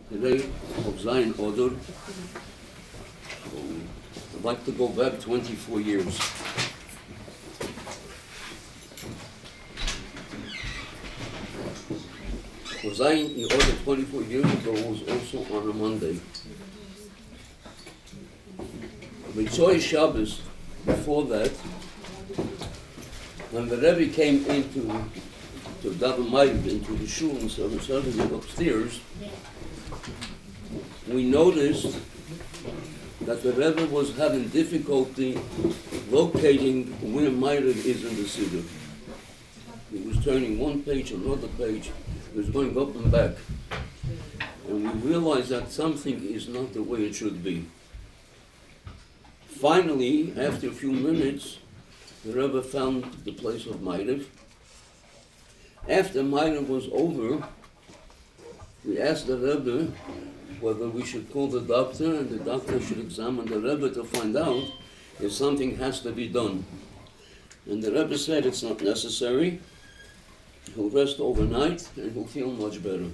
Today, Kaf Zayin Adar. I'd like to go back 24 years. Kaf Zayin Adar 24 years ago was also on a Monday. Mitzvah Shabbos, before that, when the Rebbe came into Daven Ma'ariv, into the shul and suddenly upstairs, we noticed that the Rebbe was having difficulty locating where Ma'ariv is in the Siddur. He was turning one page, another page, he was going up and back. And we realized that something is not the way it should be. Finally, after a few minutes, the Rebbe found the place of Ma'ariv. After Ma'ariv was over, we asked the Rebbe whether we should call the doctor, and the doctor should examine the Rebbe to find out if something has to be done. And the Rebbe said it's not necessary. He'll rest overnight and he'll feel much better.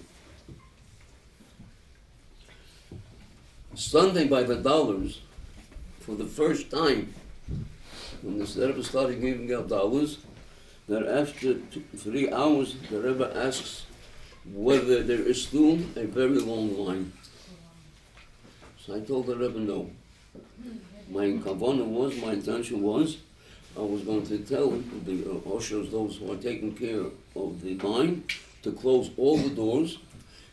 Sunday by the dollars, for the first time, when the Rebbe started giving out dollars, that after 3 hours, the Rebbe asks whether there is still a very long line. So I told the Rebbe no. My intention was, I was going to tell the ushers, those who are taking care of the line, to close all the doors,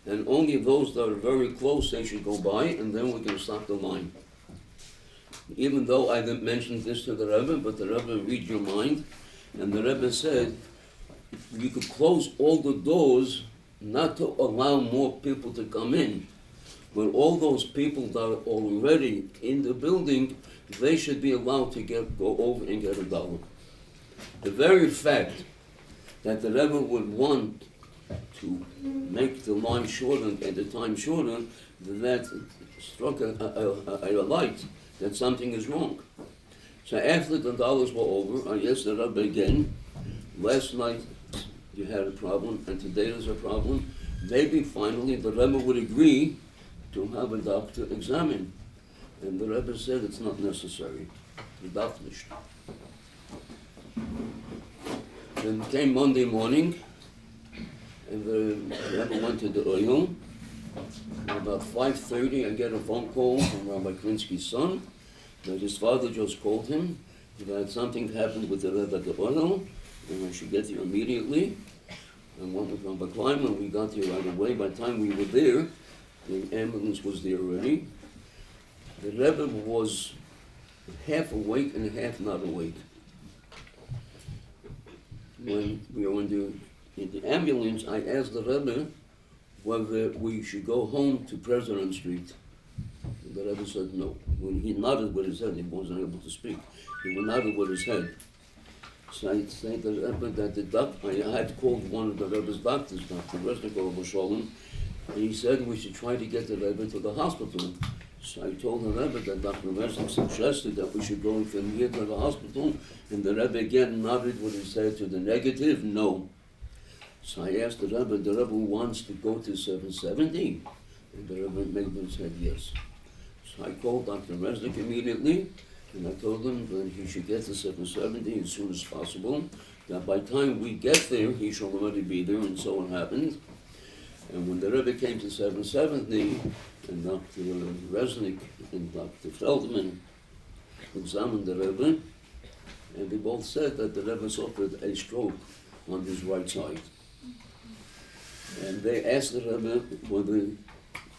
and only those that are very close, they should go by, and then we can stop the line. Even though I didn't mention this to the Rebbe, but the Rebbe read your mind, and the Rebbe said, you could close all the doors not to allow more people to come in, but all those people that are already in the building, they should be allowed to go over and get $1. The very fact that the Rebbe would want to make the line shorter and the time shorter, that struck a light that something is wrong. So after the dollars were over, I asked the Rebbe again, last night you had a problem and today there's a problem. Maybe finally the Rebbe would agree to have a doctor examine. And the Rebbe said it's not necessary. The doctor nicht. Then came Monday morning, and the Rebbe went to the oil. About 5:30, I get a phone call from Rabbi Krinsky's son, that his father just called him, that something happened with the Rebbe at the oil, and I should get there immediately. And went with Rabbi Kleinman, we got there right away. By the time we were there, the ambulance was there already. The Rebbe was half awake and half not awake. When we were in the ambulance, I asked the Rebbe whether we should go home to President Street. The Rebbe said no. When he nodded with his head, he wasn't able to speak. He nodded with his head. So I said to the Rebbe that the doctor, I had called one of the Rebbe's doctors, Dr. Resnikov Shalom, and he said we should try to get the Rebbe to the hospital. So I told the Rebbe that Dr. Resnik suggested that we should go from here to the hospital, and the Rebbe again nodded with his head to the negative, no. So I asked the Rebbe wants to go to 770? And the Rebbe said yes. So I called Dr. Resnik immediately, and I told him that he should get to 770 as soon as possible, that by the time we get there, he shall already be there, and so it happened. And when the Rebbe came to 770, and Dr. Resnik and Dr. Feldman examined the Rebbe, and they both said that the Rebbe suffered a stroke on his right side. And they asked the Rebbe whether he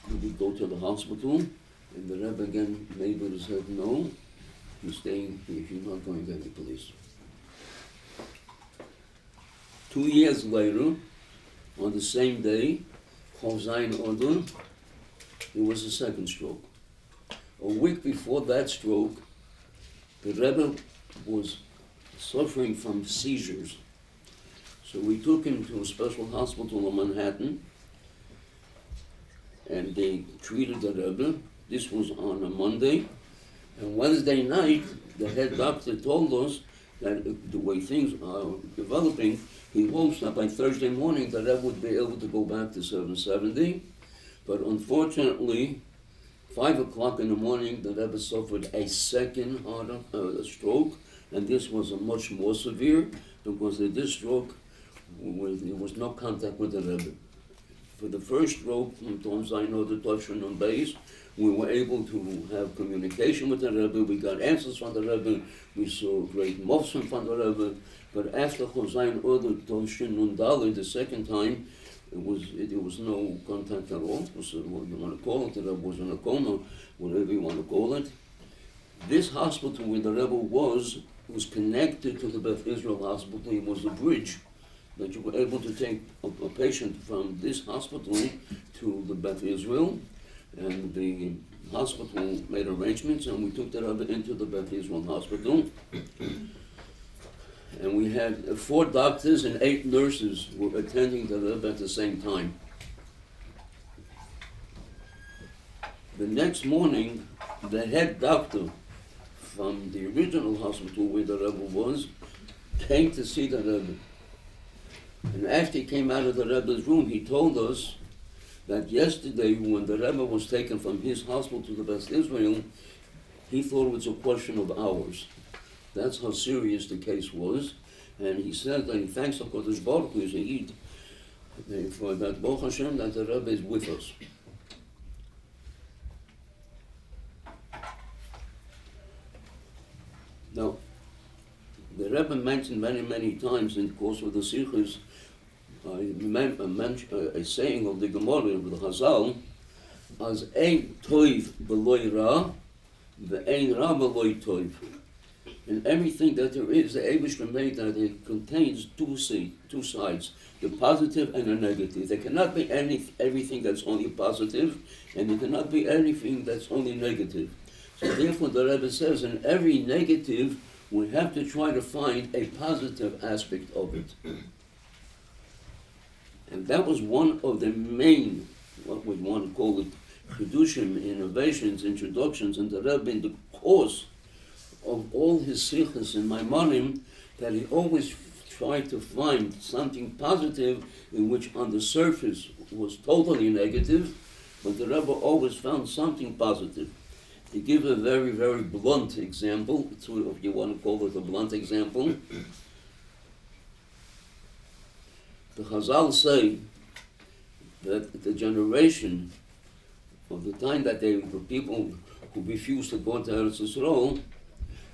would go to the hospital, and the Rebbe again maybe said no, he's staying here, he's not going to any police. 2 years later, on the same day, Kaf Zayin Adar, there was a second stroke. A week before that stroke, the Rebbe was suffering from seizures. So we took him to a special hospital in Manhattan, and they treated the Rebbe. This was on a Monday. And Wednesday night, the head doctor told us that the way things are developing, he hopes that by Thursday morning the Rebbe would be able to go back to 770. But unfortunately, 5 o'clock in the morning, the Rebbe suffered a second stroke, and this was a much more severe, because in this stroke, there was no contact with the Rebbe. For the first stroke, from Kaf Zayin Adar Tavshin on base, we were able to have communication with the Rebbe. We got answers from the Rebbe. We saw great motion from the Rebbe. But after Kaf Zayin Adar Tavshin on Dalet, the second time, there was no contact at all. It was, what you want to call it, the Rebbe was in a coma, whatever you want to call it. This hospital where the Rebbe was connected to the Beth Israel hospital. It was a bridge that you were able to take a patient from this hospital to the Beth Israel, and the hospital made arrangements, and we took the Rebbe into the Beth Israel hospital. And we had 4 doctors and 8 nurses were attending the Rebbe at the same time. The next morning, the head doctor from the original hospital where the Rebbe was came to see the Rebbe. And after he came out of the Rebbe's room, he told us that yesterday, when the Rebbe was taken from his hospital to the Beth Israel, he thought it was a question of hours. That's how serious the case was. And he said that he thanks the Kodesh Baruch Hu for that, Baruch Hashem, that the Rebbe is with us. Now, the Rebbe mentioned many, many times in the course of the Sikhs a saying of the Gemara, of the Chazal, as ein toiv b'loi ra, ve'ein ra b'loi toiv. In everything that there is, the Eibishter made that it contains two sides, the positive and the negative. There cannot be everything that's only positive, and there cannot be anything that's only negative. So therefore the Rebbe says, in every negative, we have to try to find a positive aspect of it. And that was one of the main, what we want to call it, Chidushim, innovations, introductions in the Rebbe in the course of all his sikhs and Maimonim, that he always tried to find something positive in which on the surface was totally negative, but the Rebbe always found something positive. To give a very, very blunt example, if you want to call it a blunt example, the Chazal say that the generation of the time that the people who refused to go to Eretz Yisrael,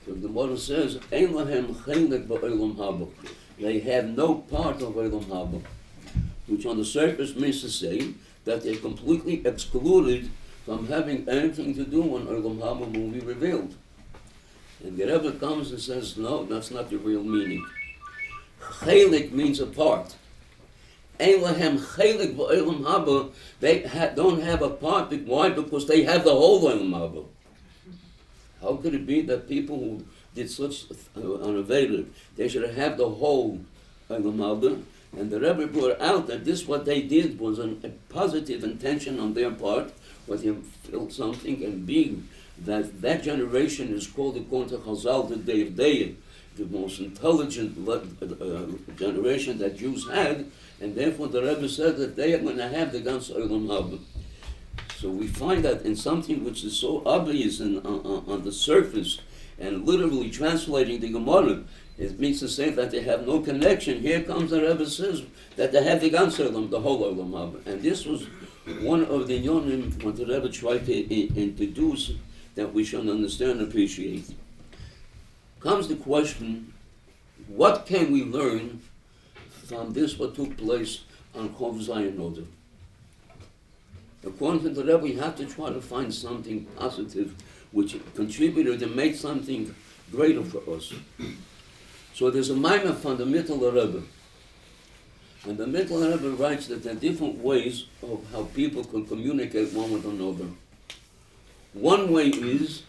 the Gemara says, Ein lahem chelek ba'olam haba. They have no part of Olam Haba, which on the surface means to say that they're completely excluded from having anything to do when Olam Haba will be revealed. And the Rebbe comes and says, no, that's not the real meaning. Chelek means a part. Ein lahem chelek ba'olam haba. They don't have a part. Why? Because they have the whole Olam Haba. How could it be that people who did such unavailable, they should have the whole Olam Haba? And the Rebbe brought out that this, what they did, was a positive intention on their part, where they felt something, and being that generation is called, according to Chazal, the Day of Day, the most intelligent generation that Jews had, and therefore the Rebbe said that they are going to have the Gans Olam Haba. So we find that in something which is so obvious and on the surface, and literally translating the Gemara, it means to say that they have no connection. Here comes the Rebbe says that they have the Gans Olam, the whole Olam Haba. And this was one of the yonim what the Rebbe tried to introduce that we should understand and appreciate. Comes the question, what can we learn from this, what took place on Kaf Zayin Adar? According to the Rebbe, we have to try to find something positive which contributed and made something greater for us. So there's a Maimon from the Mittler Rebbe. And the Mittler Rebbe writes that there are different ways of how people can communicate one with another. One way is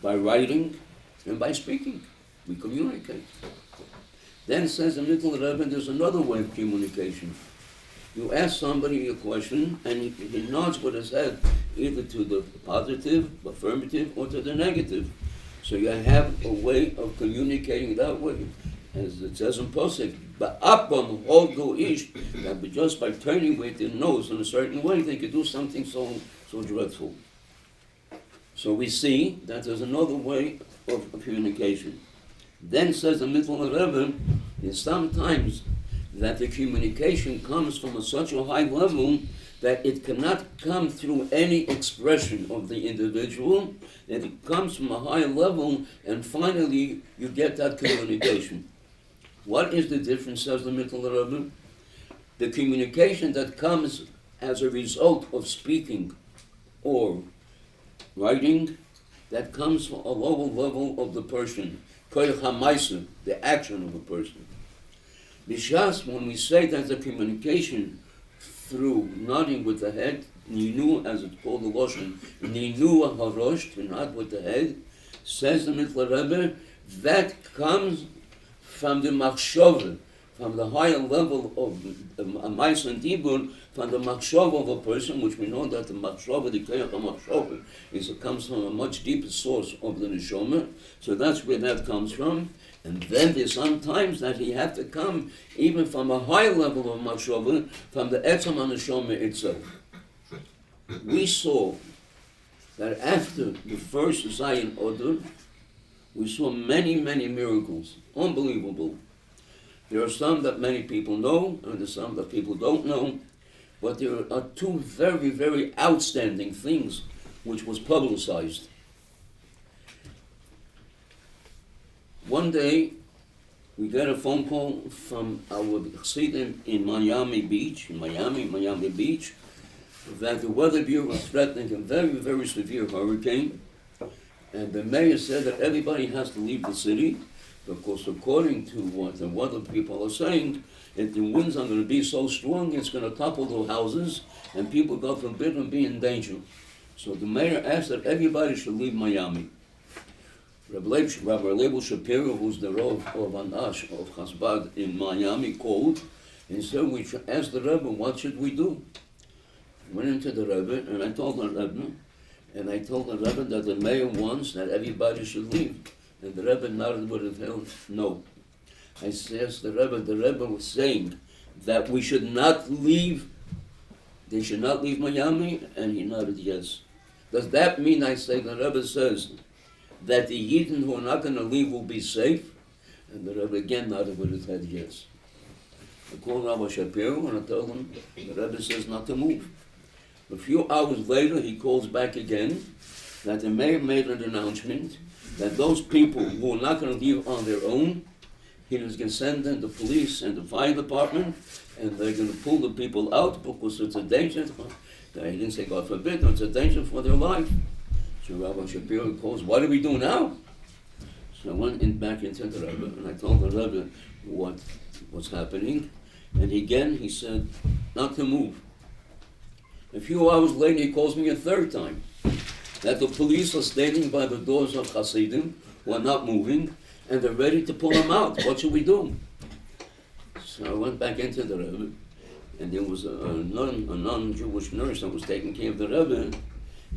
by writing and by speaking. We communicate. Then says the Mittler Rebbe, there's another way of communication. You ask somebody a question, and he nods with his head either to the positive, affirmative, or to the negative. So you have a way of communicating that way. as it says in Posek, Ba'apam holdu ish, that just by turning with their nose in a certain way, they could do something so dreadful. So we see that there's another way of communication. Then says the Mitzvah Rebbe, is sometimes that the communication comes from such a high level that it cannot come through any expression of the individual, that it comes from a high level, and finally you get that communication. What is the difference, says the Mitzvah Rebbe? The communication that comes as a result of speaking or writing, that comes from a lower level of the person, the action of a person. Bishas, when we say that the communication through nodding with the head, ninu, as it's called the Lashon, ninu harosh, to nod with the head, says the Mitzvah Rebbe, that comes from the machshava, from the higher level of a mais and dibur, from the machshava of a person, which we know that the machshava, the kayach machshava, comes from a much deeper source of the neshama. So that's where that comes from. And then there's sometimes that he had to come even from a high level of machshava, from the etzam neshama itself. We saw that after the first Zayin Adar, we saw many, many miracles, unbelievable. There are some that many people know, and there are some that people don't know, but there are two very, very outstanding things which was publicized. One day, we got a phone call from our chassidim in Miami Beach, that the Weather Bureau was threatening a very, very severe hurricane, and the mayor said that everybody has to leave the city, because according to what the weather people are saying, if the winds are going to be so strong, it's going to topple the houses, and people, God forbid, will be in danger. So the mayor asked that everybody should leave Miami. Rabbi Leibel Shapiro, who's the Rav of Anash of Chasbad in Miami, called and said, we should ask the Rebbe, what should we do? I went into the Rebbe, and I told the Rebbe that the mayor wants that everybody should leave. And the Rebbe nodded with his head, no. I asked the Rebbe was saying that we should not leave, they should not leave Miami, and he nodded yes. Does that mean, I say, the Rebbe says, that the Yidden who are not going to leave will be safe? And the Rebbe again nodded with his head yes. I called Rabbi Shapiro and I told him, the Rebbe says not to move. A few hours later, he calls back again, that the mayor made an announcement that those people who are not going to leave on their own, he was going to send in the police and the fire department, and they're going to pull the people out because it's a danger. He didn't say God forbid, it's a danger for their life. So Rabbi Shapiro calls, what do we do now? So I went back into the Rebbe, and I told the Rebbe what's happening, and again he said not to move. A few hours later, he calls me a third time, that the police are standing by the doors of Hasidim, who are not moving, and they're ready to pull them out. What should we do? So I went back into the Rebbe, and there was a non-Jewish nurse that was taking care of the Rebbe,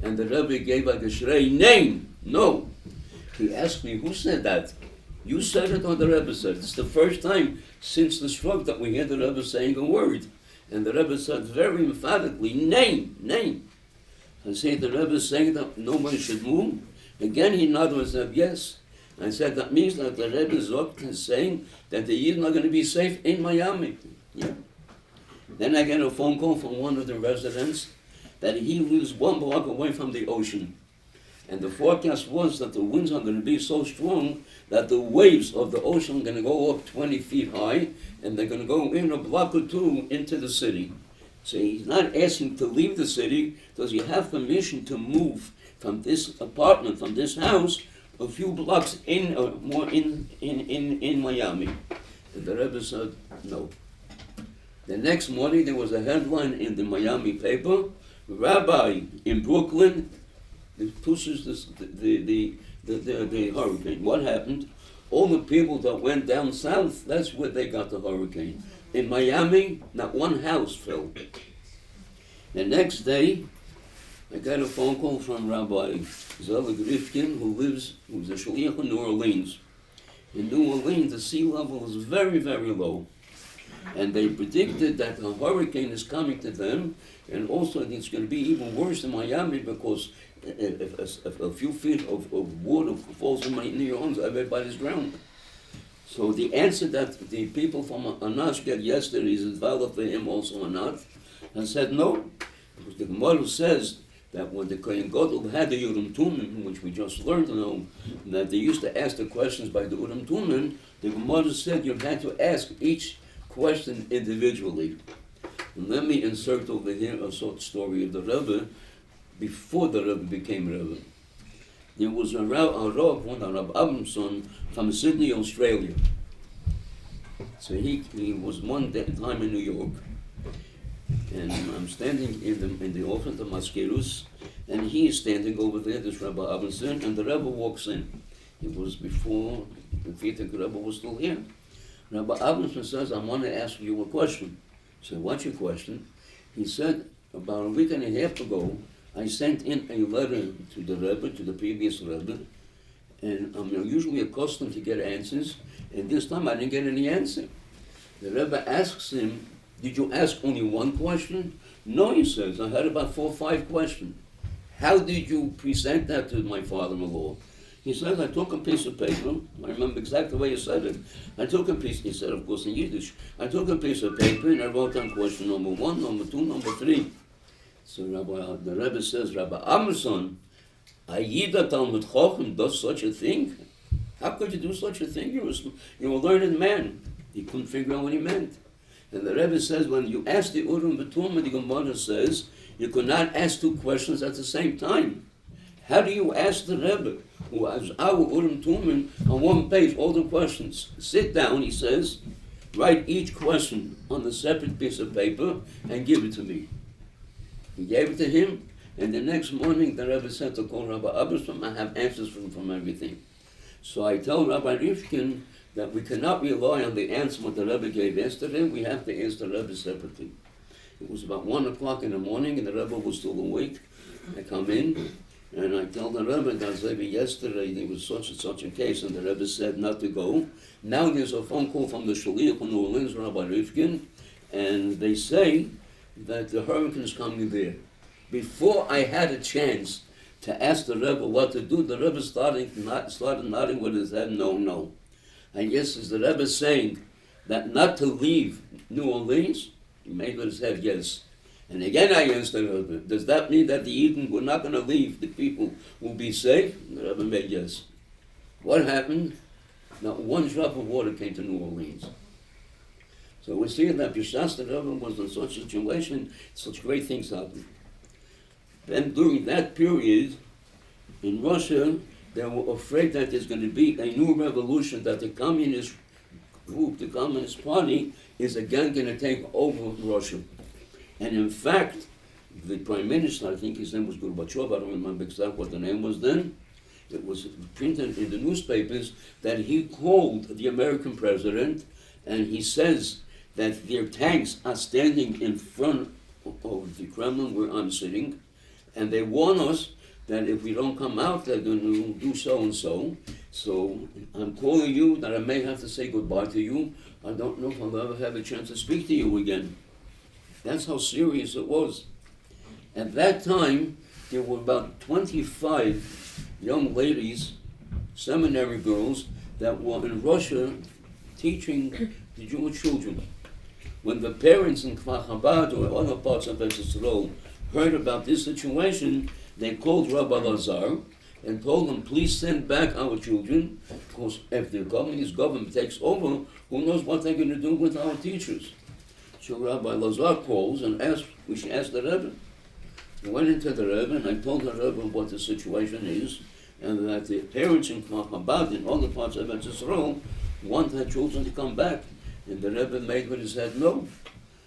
and the Rebbe gave a geshrei name. No. He asked me, who said that? You said it or the Rebbe said it? It's the first time since the stroke that we hear the Rebbe saying a word. And the Rebbe said very emphatically, name. I said, the Rebbe is saying that nobody should move. Again, he nodded and said, yes. I said, that means that the Rebbe is saying that the Yidden are going to be safe in Miami. Yeah. Then I get a phone call from one of the residents that he lives 1 block away from the ocean. And the forecast was that the winds are going to be so strong that the waves of the ocean are going to go up 20 feet high, and they're going to go in a block or two into the city. So he's not asking to leave the city. Does he have permission to move from this apartment, from this house, a few blocks in Miami? And the Rebbe said no. The next morning there was a headline in the Miami paper: Rabbi in Brooklyn pushes the hurricane. What happened? All the people that went down south, that's where they got the hurricane. In Miami, not one house fell. The next day, I got a phone call from Rabbi Zelig Rifkin, who's a shliach in New Orleans. in New Orleans, the sea level is very, very low. And they predicted that a hurricane is coming to them, and also it's going to be even worse in Miami because if a few feet of water falls in your arms, everybody's drowned. So the answer that the people from Anash get yesterday is valid for him also or not, and said no, because the Gemara says that when the Kohen Gadol had the Urim Tumim, which we just learned that they used to ask the questions by the Urim Tumim, the Gemara said you had to ask each question individually. And let me insert over here a short story of the Rebbe before the Rebbe became Rebbe. There was a Rav, one Rabbi Abramson from Sydney, Australia. So he was one time in New York, and I'm standing in the office of Maskerus, and he is standing over there, this Rabbi Abramson, and the Rebbe walks in. It was before the Vitek Rebbe was still here. Rabbi Abramson says, I want to ask you a question. I said, what's your question? He said, about a week and a half ago, I sent in a letter to the Rebbe, to the previous Rebbe, and I'm usually accustomed to get answers, and this time I didn't get any answer. The Rebbe asks him, did you ask only one question? No, he says, I had about 4 or 5 questions. How did you present that to my father-in-law? He says, I took a piece of paper, I remember exactly the way he said it. I took a piece, he said, of course in Yiddish, I took a piece of paper and I wrote down question number 1, number 2, number 3. So the Rebbe says, Rabbi Amerson, a Yida Talmud Chochem does such a thing? How could you do such a thing? You're a learned man. He couldn't figure out what he meant. And the Rebbe says, when you ask the Urim B'Tumah, the Gemara says, you could not ask 2 questions at the same time. How do you ask the Rebbe, who has our Urim Tumim on 1 page, all the questions? Sit down, he says, write each question on a separate piece of paper and give it to me. He gave it to him, and the next morning the Rebbe said to call Rabbi Abramson, I have answers from everything. So I tell Rabbi Rifkin that we cannot rely on the answer what the Rebbe gave yesterday, we have to ask the Rebbe separately. It was about 1 o'clock in the morning, and the Rebbe was still awake. I come in, and I tell the Rebbe that yesterday there was such and such a case, and the Rebbe said not to go. Now there's a phone call from the Shaliach in New Orleans, Rabbi Rifkin, and they say that the hurricane is coming there. Before I had a chance to ask the Rebbe what to do, the Rebbe started nodding with his head, no. And yes, is the Rebbe saying that not to leave New Orleans? He made with his head, yes. And again I asked the Rebbe, does that mean that the Eden were not going to leave, the people will be safe? The Rebbe made yes. What happened? Not 1 drop of water came to New Orleans. So we're seeing that Bishas the Rebbe was in such a situation, such great things happened. Then during that period, in Russia, they were afraid that there's going to be a new revolution, that the communist group, the Communist Party, is again going to take over Russia. And in fact, the Prime Minister, I think his name was Gorbachev, I don't remember exactly what the name was then, it was printed in the newspapers that he called the American president, and he says that their tanks are standing in front of the Kremlin where I'm sitting, and they warn us that if we don't come out, they're going to do so and so. So I'm calling you that I may have to say goodbye to you. I don't know if I'll ever have a chance to speak to you again. That's how serious it was. At that time, there were about 25 young ladies, seminary girls, that were in Russia teaching the Jewish children. When the parents in Kfar Chabad or other parts of Israel heard about this situation, they called Rabbi Lazar and told them, please send back our children, because if the communist government takes over, who knows what they're going to do with our teachers. So Rabbi Lazar calls and asked, we should ask the Rebbe. I went into the Rebbe and I told the Rebbe what the situation is, and that the parents in Kfar Chabad in other parts of Israel want their children to come back. And the Rebbe made with his head no.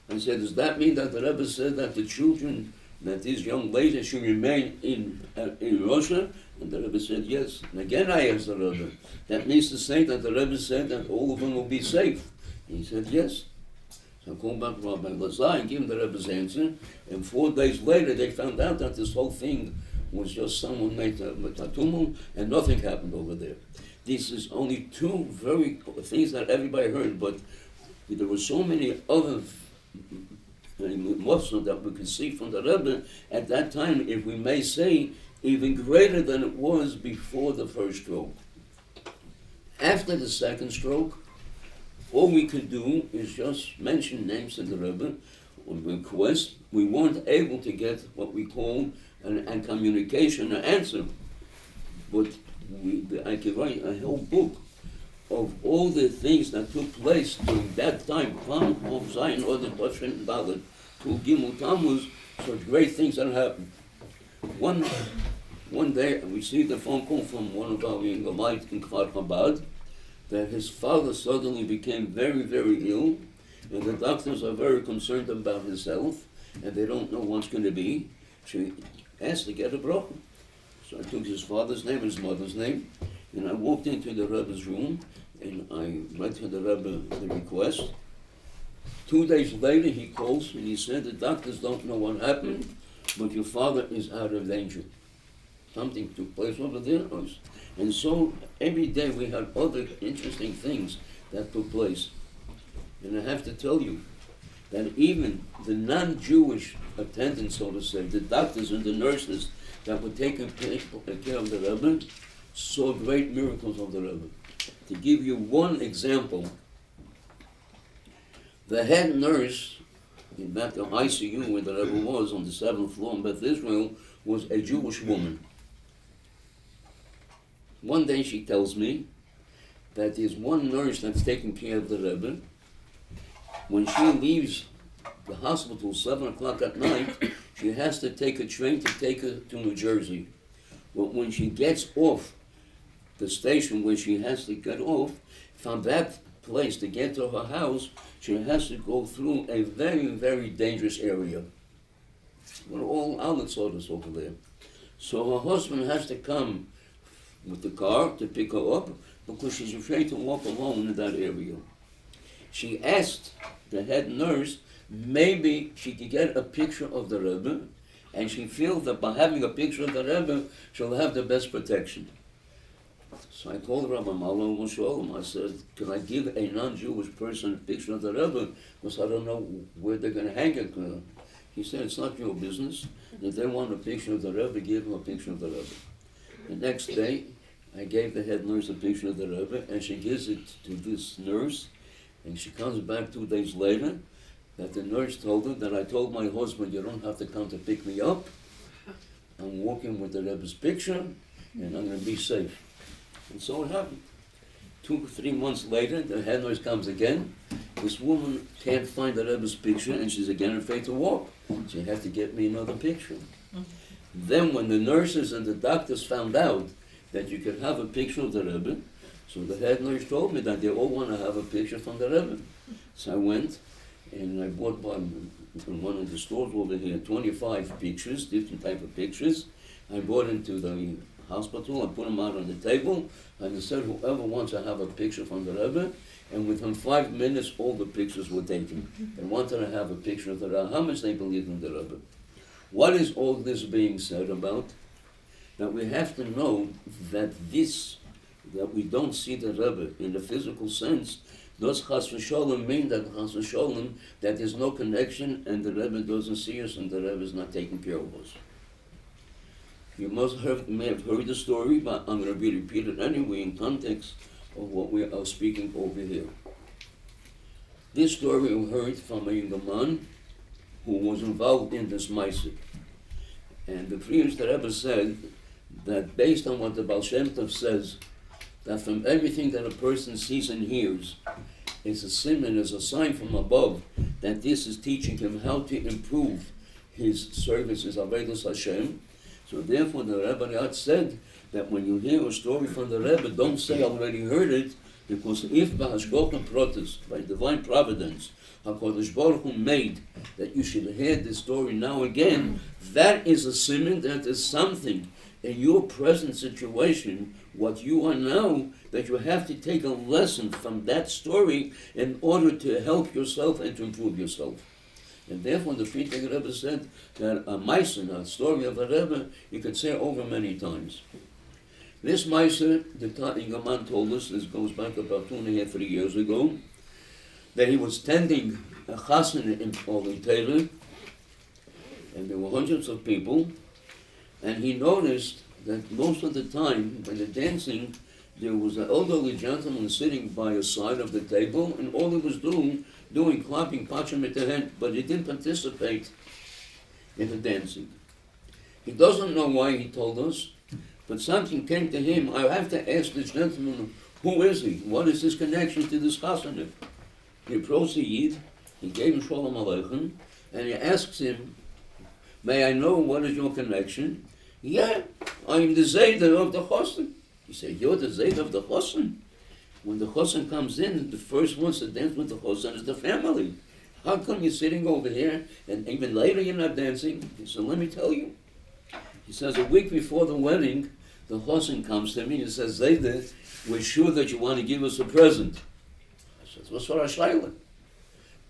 I said, does that mean that the Rebbe said that the children, that these young ladies should remain in Russia? And the Rebbe said yes. And again I asked the Rebbe, that means to say that the Rebbe said that all of them will be safe? And he said yes. So I called back Rabbi Lazar and gave him the Rebbe's answer, and 4 days later they found out that this whole thing was just someone made a tumult, and nothing happened over there. this is only two very things that everybody heard, but there were so many other Muslims that we could see from the Rebbe at that time, if we may say, even greater than it was before the first stroke. After the second stroke, all we could do is just mention names to the Rebbe on request. We weren't able to get what we call a communication, an answer. But I could write a whole book of all the things that took place during that time, from Kaf Zayin Adar to Gimel Tammuz, such great things that happened. One day I received a phone call from one of our younger lights in Kfar Chabad that his father suddenly became very, very ill, and the doctors are very concerned about his health, and they don't know what's going to be. She asked to get a bracha. So I took his father's name and his mother's name, and I walked into the Rebbe's room, and I read to the Rebbe the request. 2 days later, he calls and he said, the doctors don't know what happened, but your father is out of danger. Something took place over there. And so every day we had other interesting things that took place. And I have to tell you that even the non-Jewish attendants, so to say, the doctors and the nurses that were taking care of the Rebbe, saw great miracles of the Rebbe. To give you one example, the head nurse in that the ICU where the Rebbe was on the 7th floor in Beth Israel was a Jewish woman. One day she tells me that there's one nurse that's taking care of the Rebbe. When she leaves the hospital 7 o'clock at night, she has to take a train to take her to New Jersey. But when she gets off the station where she has to get off, from that place to get to her house, she has to go through a very, very dangerous area. We're all outlets over there. So her husband has to come with the car to pick her up because she's afraid to walk alone in that area. She asked the head nurse, maybe she could get a picture of the Rebbe, and she feels that by having a picture of the Rebbe, she'll have the best protection. So I called Rabbi Leibel Groner. I said, can I give a non-Jewish person a picture of the Rebbe? Because I don't know where they're going to hang it. He said, it's not your business. If they want a picture of the Rebbe, give them a picture of the Rebbe. The next day, I gave the head nurse a picture of the Rebbe, and she gives it to this nurse, and she comes back 2 days later, that the nurse told her that I told my husband, you don't have to come to pick me up. I'm walking with the Rebbe's picture, and I'm going to be safe. And so it happened. 2 or 3 months later, the head nurse comes again. This woman can't find the Rebbe's picture, and she's again afraid to walk. So you have to get me another picture. Then when the nurses and the doctors found out that you could have a picture of the Rebbe, so the head nurse told me that they all want to have a picture from the Rebbe. So I went and I bought from one of the stores over here 25 pictures, different type of pictures. I brought into the hospital, I put them out on the table, and I said whoever wants to have a picture from the Rebbe, and within 5 minutes all the pictures were taken. They wanted to have a picture of the Rebbe, how much they believed in the Rebbe. What is all this being said about? That we have to know that that we don't see the Rebbe in the physical sense, does Chas v'Sholem mean that Chas v'Sholem, that there's no connection and the Rebbe doesn't see us and the Rebbe is not taking care of us. You may have heard the story, but I'm going to repeat it anyway in context of what we are speaking over here. This story we heard from a young man who was involved in this Maaseh. And the previous Rebbe said that based on what the Baal Shem Tov says, that from everything that a person sees and hears, is a siman, is a sign from above, that this is teaching him how to improve his service, his Avodas Hashem. So therefore the Rebbe said that when you hear a story from the Rebbe, don't say I already heard it, because if by Hashgocha Protis, by divine providence, HaKadosh Baruch Hu made that you should hear this story now again, that is a siman, that is something in your present situation, what you are now, that you have to take a lesson from that story in order to help yourself and to improve yourself. And therefore the Friedrich Rebbe said that a Maaseh, a story of a Rebbe, you could say over many times. This Meiser, the young man told us, this goes back about 2.5, 3 years ago, that he was tending a chassan in Olin Taylor, and there were hundreds of people, and he noticed that most of the time when they're dancing, there was an elderly gentleman sitting by a side of the table, and all he was doing clapping, patching with the hand, but he didn't participate in the dancing. He doesn't know why, he told us, but something came to him. I have to ask this gentleman, who is he? What is his connection to this chassanet? He approached the Yid, he gave him Shalom Aleichem, and he asks him, may I know what is your connection? Yeah, I'm the Zayda of the chassan. He said, you're the Zayda of the chassan? When the chassan comes in, the first ones to dance with the chassan is the family. How come you're sitting over here, and even later you're not dancing? He said, let me tell you. He says, a week before the wedding, the chassan comes to me and says, Zayda, we're sure that you want to give us a present. I said, what's for a shayla?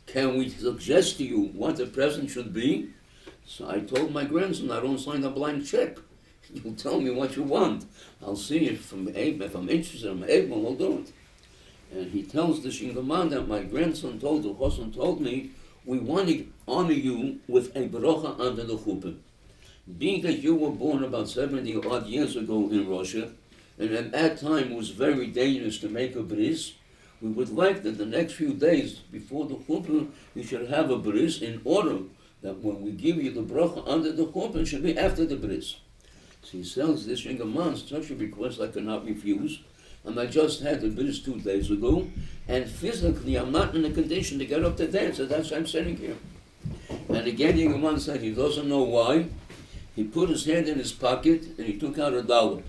Can we suggest to you what the present should be? So I told my grandson, I don't sign a blank check. You tell me what you want. I'll see if I'm interested, I'm able, I'll do it. And he tells the Shingaman that my grandson told, the chassan told me, we want to honor you with a bracha under the chuppah. Being that you were born about 70 odd years ago in Russia, and at that time it was very dangerous to make a bris, we would like that the next few days before the chuppah, you should have a bris in order that when we give you the bracha under the chuppah, it should be after the bris. So he tells this younger man, such a request I cannot refuse, and I just had the bris 2 days ago, and physically I'm not in a condition to get up to dance, so that's why I'm sitting here. And again, the younger man said he doesn't know why. He put his hand in his pocket and he took out $1.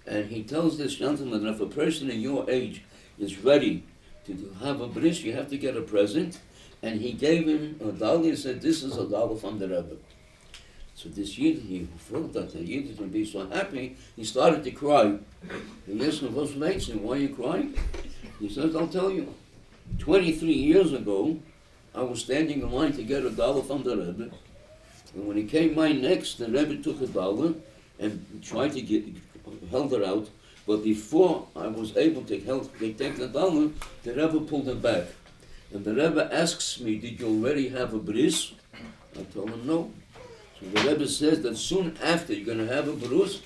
And he tells this gentleman, if a person in your age is ready to have a bris, you have to get a present. And he gave him $1 and said, this is $1 from the Rebbe. So this Yid, he felt that the Yid is going to be so happy, he started to cry. He asked him, what's Rebbetzin? Why are you crying? He says, I'll tell you. 23 years ago, I was standing in line to get $1 from the Rebbe. And when he came my next, the Rebbe took $1 and tried to held it out. But before I was able to take the $1, the Rebbe pulled it back. And the Rebbe asks me, did you already have a bris? I told him no. So the Rebbe says that soon after you're going to have a bris,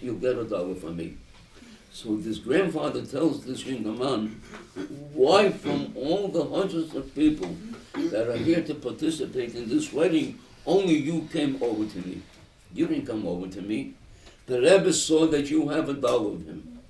you'll get $1 from me. So this grandfather tells this young man, why from all the hundreds of people that are here to participate in this wedding, only you came over to me? You didn't come over to me. The Rebbe saw that you have $1 of him.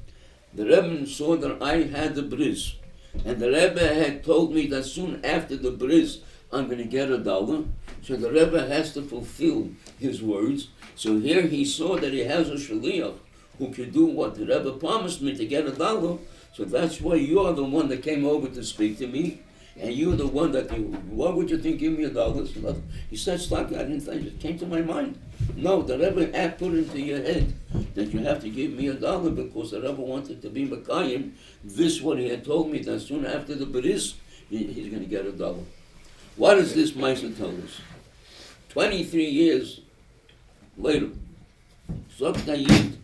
The Rebbe saw that I had the bris. And the Rebbe had told me that soon after the bris, I'm going to get $1. So the Rebbe has to fulfill his words. So here he saw that he has a shaliach who can do what the Rebbe promised me to get $1. So that's why you're the one that came over to speak to me. And you're the one that, what would you think, give me $1? He said, Stock, I didn't think, it came to my mind. No, the Rebbe had put into your head that you have to give me $1 because the Rebbe wanted to be Mekayim. This what he had told me, that soon after the bris, he's going to get $1. What does this Meiser tell us? 23 years later, such a Yid,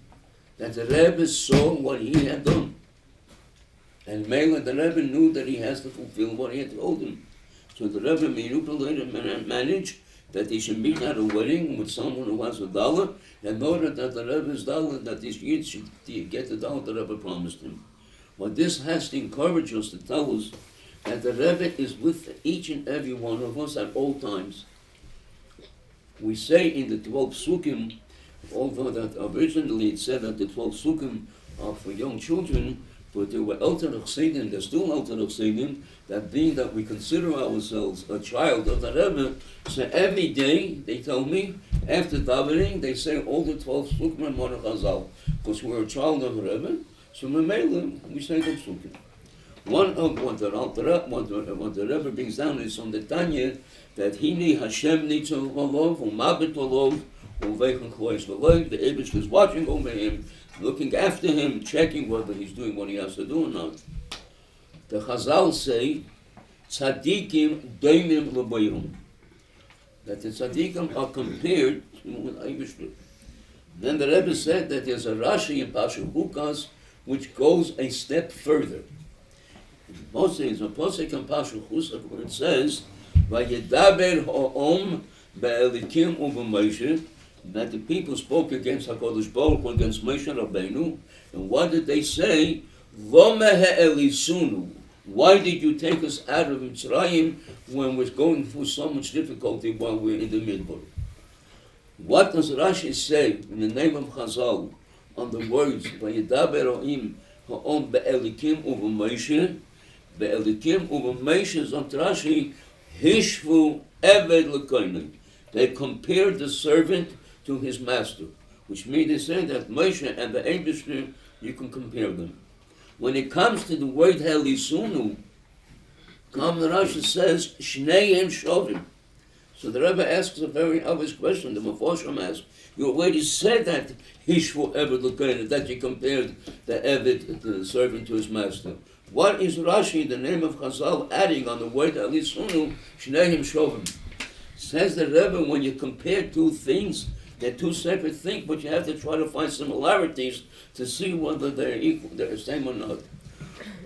that the Rebbe saw what he had done. And Mela, the Rebbe knew that he has to fulfill what he had told him. So the Rebbe manipulated and managed that he should meet at a wedding with someone who has $1 in order that the Rebbe's $1, that this Yid should get the $1 the Rebbe promised him. Well, this has to encourage us to tell us that the Rebbe is with each and every one of us at all times. We say in the 12 Sukkim, although that originally it said that the 12 Sukkim are for young children, but there were Elter Chassidim, there's still Elter Chassidim, that being that we consider ourselves a child of the Rebbe, so every day, they tell me, after davening, they say all the 12 Sukkim and Mona Chazal, because we're a child of the Rebbe, so we say the Sukkim. One of what the Rebbe brings down is from the Tanya, that Hini Hashem Nitzah Olov, Umabit Olov, Uveichen Klois V'Lev, the Ebrish is watching over him, looking after him, checking whether he's doing what he has to do or not. The Chazal say, Tzadikim Doimim L'Boyim, that the Tzadikim are compared to the Ebrish. Then the Rebbe said that there's a Rashi in Pasuk Hukas which goes a step further. There's a Pasuk in Pasuk Hukas where it says, "Vayedaber ha'om be'elikim u'v'Moshe," that the people spoke against HaKadosh Baruch Hu, against Moshe Rabbeinu, and what did they say? "V'ma ha'elisunu." Why did you take us out of Mitzrayim when we're going through so much difficulty while we're in the Midbar? What does Rashi say in the name of Chazal on the words "Vayedaber ha'im ha'om be'elikim u'v'Moshe"? Be'elikim u'v'Moshe zot Rashi hishvu eved l'koinen. They compared the servant to his master, which means they say that Moshe and the Eibishter, you can compare them. When it comes to the word helisunu, the Rashi says shneihem shovim. So the Rebbe asks a very obvious question. The Meforshim asks, you already said that hishvu eved l'koinen, that you compared the Eved, the servant, to his master. What is Rashi, the name of Chazal, adding on the word helisunu, shneihem shovim? Says the Rebbe, when you compare two things, they're two separate things, but you have to try to find similarities to see whether they're equal, they're the same or not.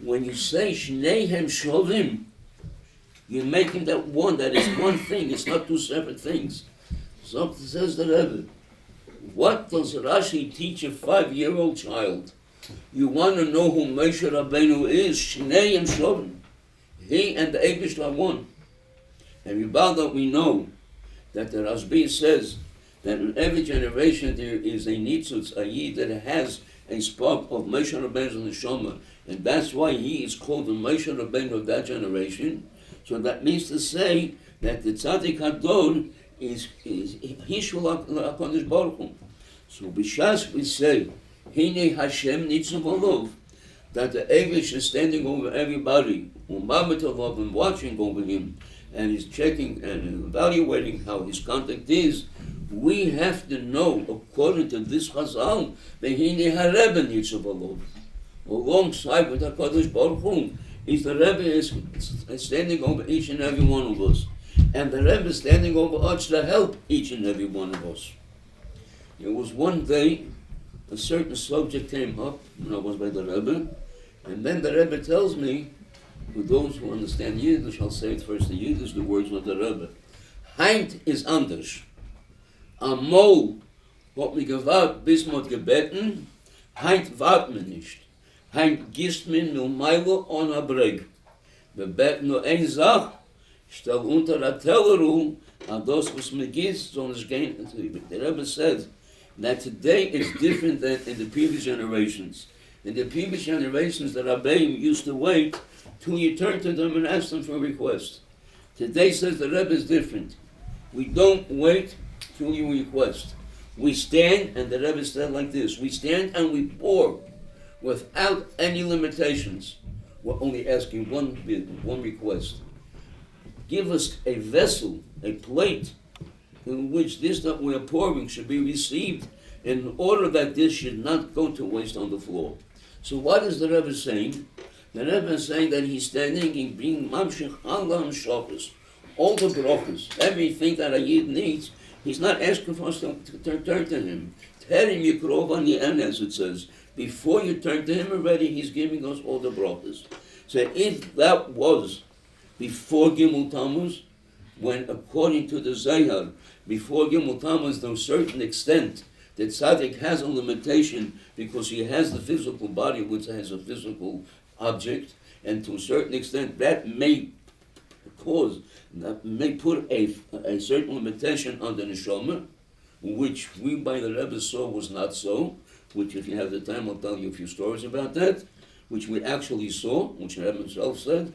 When you say Shneihem Shovim, you're making that one, that is one thing, it's not two separate things. So says the Rebbe, what does Rashi teach a 5-year-old child? You want to know who Moshe Rabbeinu is? Shneihem Shovim. He and the Eibush are one. And about that we know that the Rashbi says that in every generation there is a nitzutz, a yid that has a spark of Moshe Rabbeinu's neshama, and that's why he is called the Moshe Rabbeinu of that generation. So that means to say that the tzaddik hador is hishul HaKadosh Baruch Hu. So b'shas we say Hine Hashem nitzum olov, that the Eibush is standing over everybody, u'mamet olav, and watching over him, and he's checking and evaluating how his conduct is. We have to know, according to this Chazal, Behine HaRebbe Nitzav Olov. Alongside with HaKadosh Baruch Hu, is the Rebbe is standing over each and every one of us. And the Rebbe is standing over us to help each and every one of us. There was one day, a certain subject came up, when I was by the Rebbe, and then the Rebbe tells me, for those who understand Yiddish, I'll say it first in Yiddish, the words of the Rebbe. Heint is anders. Amol hat mir gewahrt, bis man gebeten, heint wart mir nicht. Heint gießt mir nur Meile on a Breg. Wir beten nur ein Sach, stell unter a Tellerung, an das, was mir gießt, soll nicht gehen. The Rebbe said that today is different than in the previous generations. In the previous generations, the Rabbeim used to wait till you turn to them and ask them for a request. Today, says the Rebbe, is different. We don't wait till you request. We stand, and the Rebbe said like this, we stand and we pour without any limitations. We're only asking one request. Give us a vessel, a plate, in which this that we are pouring should be received, in order that this should not go to waste on the floor. So what is the Rebbe saying? The Rebbe is saying that he's standing and being mamshich Allah shofis, all the brachas, everything that a yid needs. He's not asking for us to turn to him. Terim yikrov ani en, as it says. Before you turn to him already, he's giving us all the brachas. So if that was before Gimel Tammuz, when according to the Zohar, before Gimel Tammuz, to a certain extent, that tzaddik has a limitation because he has the physical body, which has a physical object, and to a certain extent that may put a certain limitation on the neshama, which we by the Rebbe saw was not so, which if you have the time I'll tell you a few stories about that, which we actually saw, which the Rebbe himself said.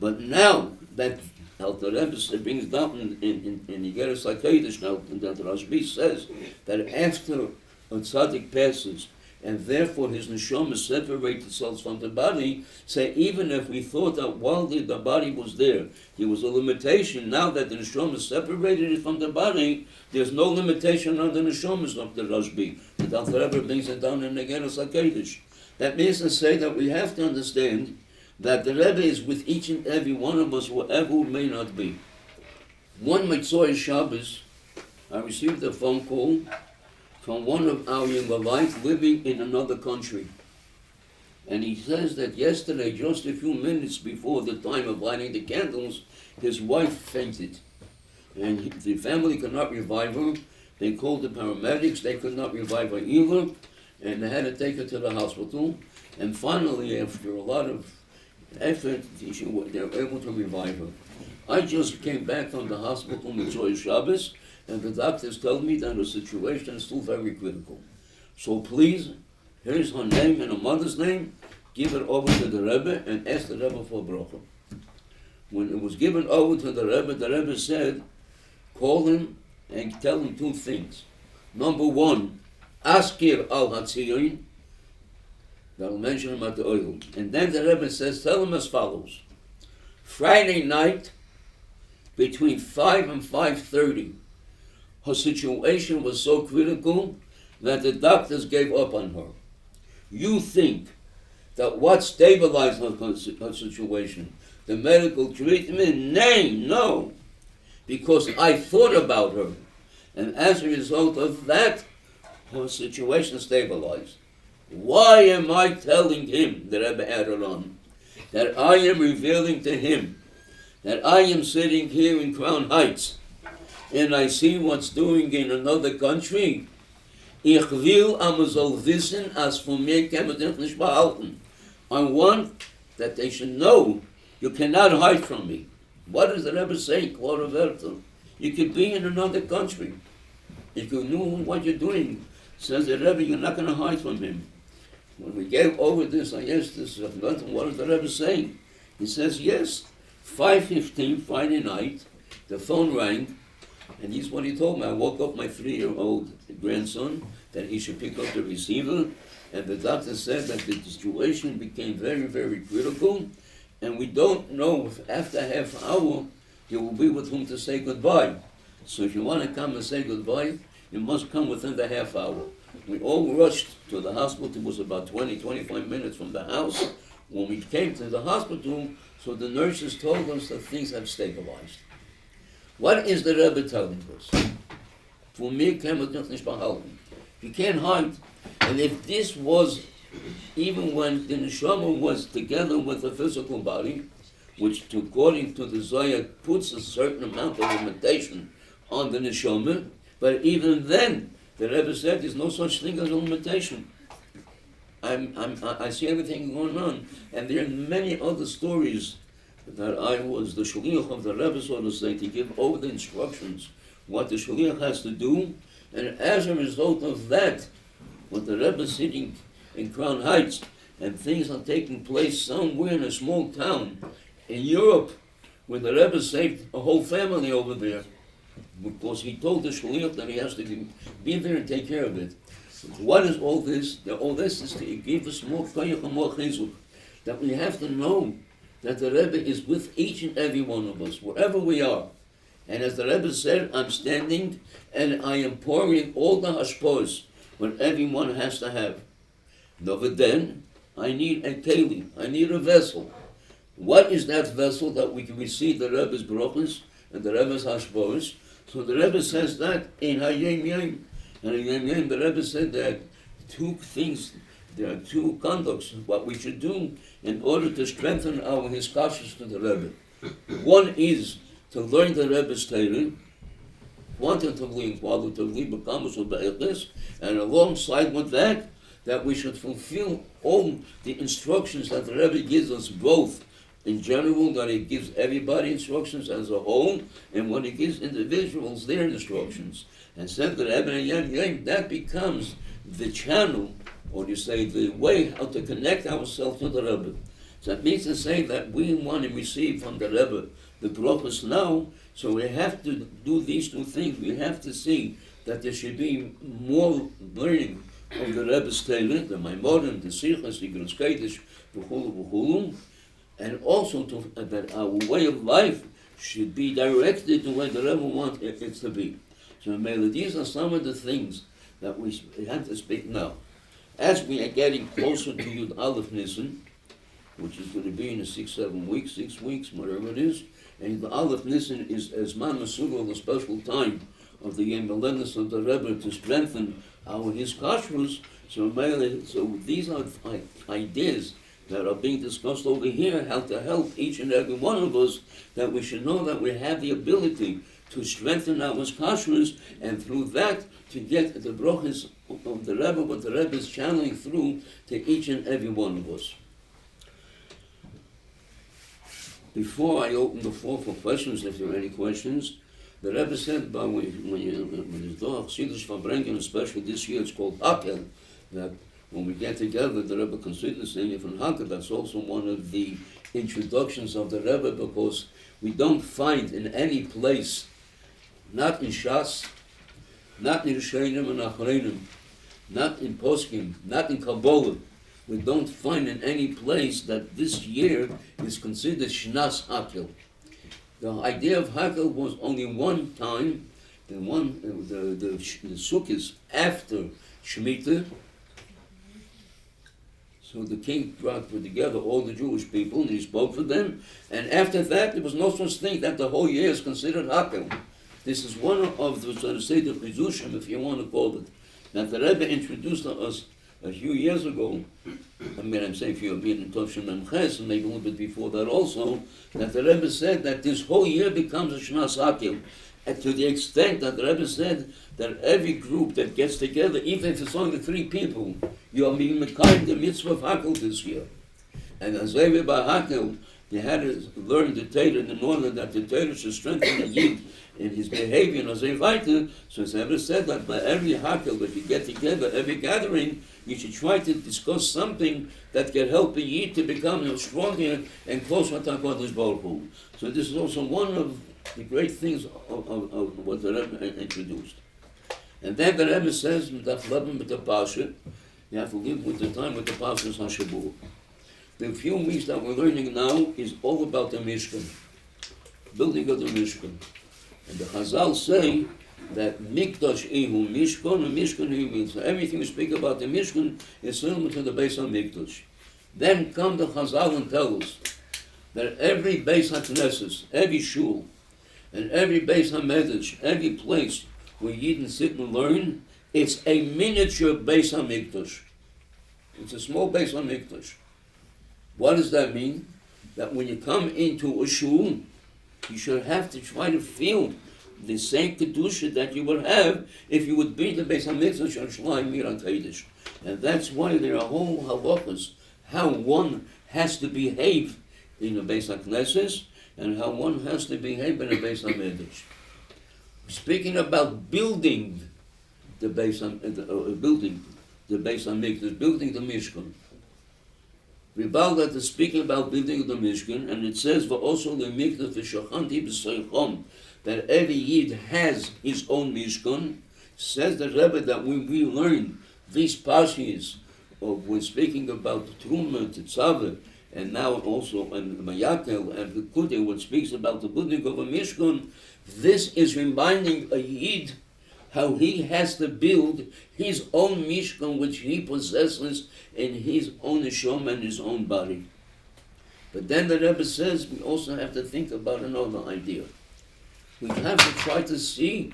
But now that the Rebbe brings down in Igeres HaKodesh now, that Rashbi says that after a tzaddik passes, and therefore his neshama separates itself from the body, say even if we thought that while the body was there was a limitation, now that the neshama separated it from the body, there's no limitation on the neshamas of the Rashbi. The Alter Rebbe brings it down in Igeres HaKodesh. That means to say that we have to understand that the Rebbe is with each and every one of us, wherever we may not be. One Mitzvah Shabbos, I received a phone call from one of our younger life living in another country. And he says that yesterday, just a few minutes before the time of lighting the candles, his wife fainted. And the family could not revive her. They called the paramedics. They could not revive her either. And they had to take her to the hospital. And finally, after a lot of effort, they were able to revive her. I just came back from the hospital with Joy Shabbos, and the doctors told me that her situation is still very critical. So please, here's her name and her mother's name. Give it over to the Rebbe and ask the Rebbe for a bracha. When it was given over to the Rebbe said, call him and tell him two things. Number one, Askir al Hatziyon. I'll mention him at the oil. And then the Rebbe says, tell him as follows. Friday night, between 5 and 5:30, her situation was so critical that the doctors gave up on her. You think that what stabilized her situation, the medical treatment? Nay, no. Because I thought about her. And as a result of that, her situation stabilized. Why am I telling him, the Rebbe added on, that I am revealing to him that I am sitting here in Crown Heights and I see what's doing in another country? Ich will soll wissen, as von mir kann man das nicht behalten. I want that they should know you cannot hide from me. What does the Rebbe say, Clara Werther? You could be in another country. If you knew what you're doing, says the Rebbe, you're not going to hide from him. When we gave over this, I asked this, what is the Rebbe saying? He says, yes, 5:15 Friday night, the phone rang, and here's what he told me. I woke up my 3-year-old grandson that he should pick up the receiver, and the doctor said that the situation became very, very critical, and we don't know if after half an hour you will be with whom to say goodbye. So if you want to come and say goodbye, you must come within the half hour. We all rushed to the hospital. It was about 20-25 minutes from the house. When we came to the hospital, so the nurses told us that things have stabilized. What is the Rebbe telling us? For me, you can't hide. And if this was, even when the neshama was together with the physical body, which according to the Zohar puts a certain amount of limitation on the neshama, but even then, the Rebbe said there's no such thing as a limitation. I see everything going on, and there are many other stories that I was the shliach of the Rebbe, so to say, to give over the instructions what the shliach has to do, and as a result of that, when the Rebbe is sitting in Crown Heights, and things are taking place somewhere in a small town in Europe, where the Rebbe saved a whole family over there, because he told the shliach that he has to be there and take care of it. What is all this? All this is to give us more koyach and more chizuk. That we have to know that the Rebbe is with each and every one of us, wherever we are. And as the Rebbe said, I'm standing and I am pouring all the hashpos what everyone has to have. But then, I need a keli, I need a vessel. What is that vessel that we can receive the Rebbe's brachos and the Rebbe's hashpos? So the Rebbe says that in Hayom Yom, and in Hayom Yom the Rebbe said that two things, there are two conducts, what we should do in order to strengthen our hiskashus to the Rebbe. One is to learn the Rebbe's Torah, quantitatively, and alongside with that, that we should fulfill all the instructions that the Rebbe gives us, both in general, that he gives everybody instructions as a whole, and when he gives individuals their instructions. And said that that becomes the channel, or you say the way how to connect ourselves to the Rebbe. So that means to say that we want to receive from the Rebbe the brachos now, so we have to do these two things. We have to see that there should be more learning of the Rebbe's Torah, the Maimonim, the Sichos, the Igros Kodesh, v'chulu, and also that our way of life should be directed to where the Rebbe wants it to be. So these are some of the things that we have to speak now. As we are getting closer to Yud Aleph Nisan, which is going to be in 6 weeks, whatever it is, and the Aleph Nisan is as Man Masugal, the special time of the Yom Haledes of the Rebbe to strengthen his kashrus. So these are ideas that are being discussed over here, how to help each and every one of us, that we should know that we have the ability to strengthen our kashrus, and through that to get the brachas of the Rebbe, what the Rebbe is channeling through to each and every one of us. Before I open the floor for questions, if there are any questions, the Rebbe said about when you do Chassidus Verbringen, especially this year, it's called Hakhel, that when we get together, the Rebbe considers saying it from Hakhel. That's also one of the introductions of the Rebbe, because we don't find in any place, not in Shas, not in Rishonim and Achronim, not in Poskim, not in Kabbalah, we don't find in any place that this year is considered Shnas Hakhel. The idea of Hakhel was only one time, the Sukkot after Shemitah. So the king brought together all the Jewish people and he spoke for them. And after that, there was no such thing that the whole year is considered Hakhel. This is one of the, so to say, the Chidushim, if you want to call it, that the Rebbe introduced to us a few years ago. I'm saying if you've been in Tovshin Memches, and maybe a little bit before that also, that the Rebbe said that this whole year becomes a Shnas Hakhel. And to the extent that the Rebbe said that every group that gets together, even if it's only 3 people, you are being Mekayim the mitzvah of Hakhel this year. And as every by Hakhel, you had to learn the Torah in order that the Torah should strengthen the Yid in his behavior and as a fighter. So it's ever said that by every Hakhel that you get together, every gathering, you should try to discuss something that can help a Yid to become stronger and closer to HaKadosh Baruch Hu. So this is also one of the great things of what the Rebbe introduced. And then the Rebbe says, with the Pasha, you have to live with the time with the Pasha's HaShabur. The few weeks that we're learning now is all about the Mishkan, building of the Mishkan. And the Chazal say that Mikdash Ihu Mishkan, and Mishkan Ihu. So everything we speak about the Mishkan is similar to the Beis HaMikdash. Then come the Chazal and tell us that every Beis HaKnesses, every shul, and every Beis HaMedrash, every place where Yidden sit and learn, it's a miniature Beis HaMikdash. It's a small Beis HaMikdash. What does that mean? That when you come into a shul, you should have to try to feel the same kedusha that you would have if you would be the Beis HaMikdash on Shloim Miran Kodesh. And that's why there are whole halachas, how one has to behave in the Beis HaKnesses and how one has to behave in the Beis HaMikdash. Speaking about building the Beis HaMikdash, building the Mishkan. Rebbe is speaking about building the Mishkan, and it says, "V'oso le'mikdash v'shachanti b'seichom," that every Yid has his own Mishkan. Says the Rebbe that when we learn these parshas of when speaking about the Truma, Tetzaveh, and now also in Mayakel and the Kudei, when speaks about the building of a Mishkan, this is reminding a Yid how he has to build his own Mishkan, which he possesses in his own neshama and his own body. But then the Rebbe says we also have to think about another idea. We have to try to see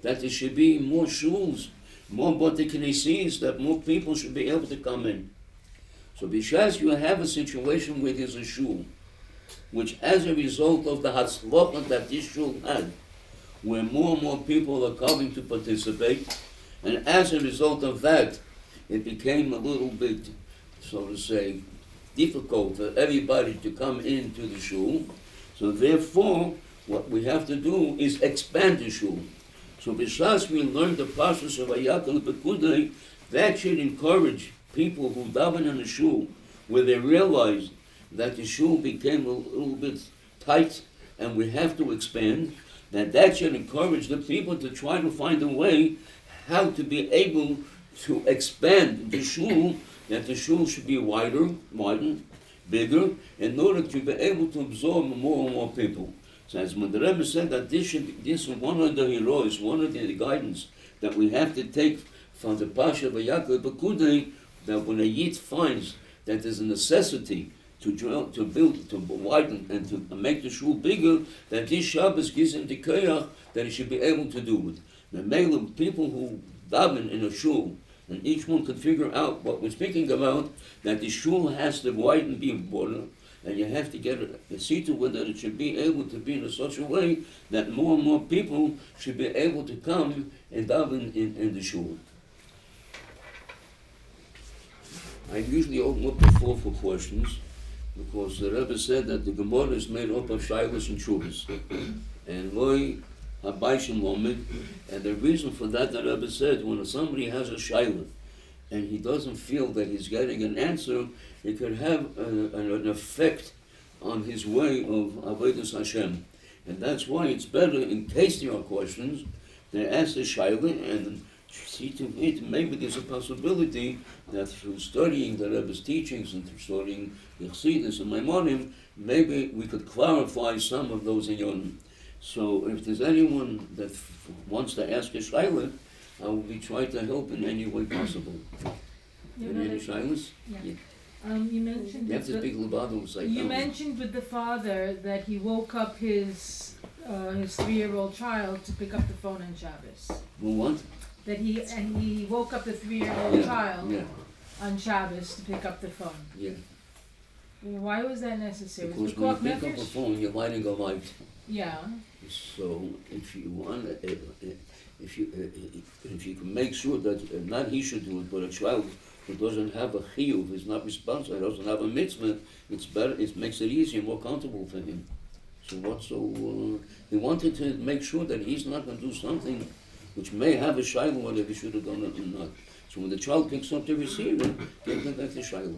that there should be more shuls, more botei knesses, that more people should be able to come in. So b'shas you have a situation where there's a shul, which as a result of the hatzlacha that this shul had, where more and more people are coming to participate, and as a result of that, it became a little bit, so to say, difficult for everybody to come into the shul. So therefore, what we have to do is expand the shul. So besides we learn the process of Hakhel B'Kudei, that should encourage people who daven in the shul, where they realize that the shul became a little bit tight and we have to expand, that should encourage the people to try to find a way how to be able to expand the shul, that the shul should be widened, bigger, in order to be able to absorb more and more people. So as the Rebbe said that this is one of the heroes, one of the guidance that we have to take from the Pasha of Hakhel B'Kudei, that when a Yid finds that there's a necessity to build, to widen, and to make the shul bigger, that this Shabbos gives him the koyach that he should be able to do it. The male people who daven in a shul, and each one could figure out what we're speaking about, that the shul has to widen the border, and you have to see to it that it should be able to be in such a way that more and more people should be able to come and daven in the shul. I usually open up the floor for questions, because the Rebbe said that the Gemara is made up of shaylas and shuvas, and loy habayshim moment. And the reason for that, the Rebbe said, when somebody has a shayla and he doesn't feel that he's getting an answer, it could have an effect on his way of avodas Hashem. And that's why it's better, in case there are questions, they ask the shayla and see to it. Maybe there's a possibility that through studying the Rebbe's teachings and through studying the Chassidus and Maimonim, maybe we could clarify some of those inyonim. So if there's anyone that wants to ask a shayla, I will be trying to help in any way possible. Any shaylas? Yeah. You mentioned you have to speak Lubavitcher. You mentioned with the father that he woke up his 3-year-old child to pick up the phone on Shabbos. Well, what? That he woke up the 3-year-old child on Shabbos to pick up the phone. Yeah. Why was that necessary? Because when you pick up a phone, you're lighting a light. Yeah. So if you want, if you can make sure that not he should do it, but a child who doesn't have a chiyuv, is not responsible, doesn't have a mitzvah, it's better. It makes it easier, more comfortable for him. So he wanted to make sure that he's not going to do something which may have a shayla, whether he should have done it or not. So when the child picks up the receiver, give him back the shayla.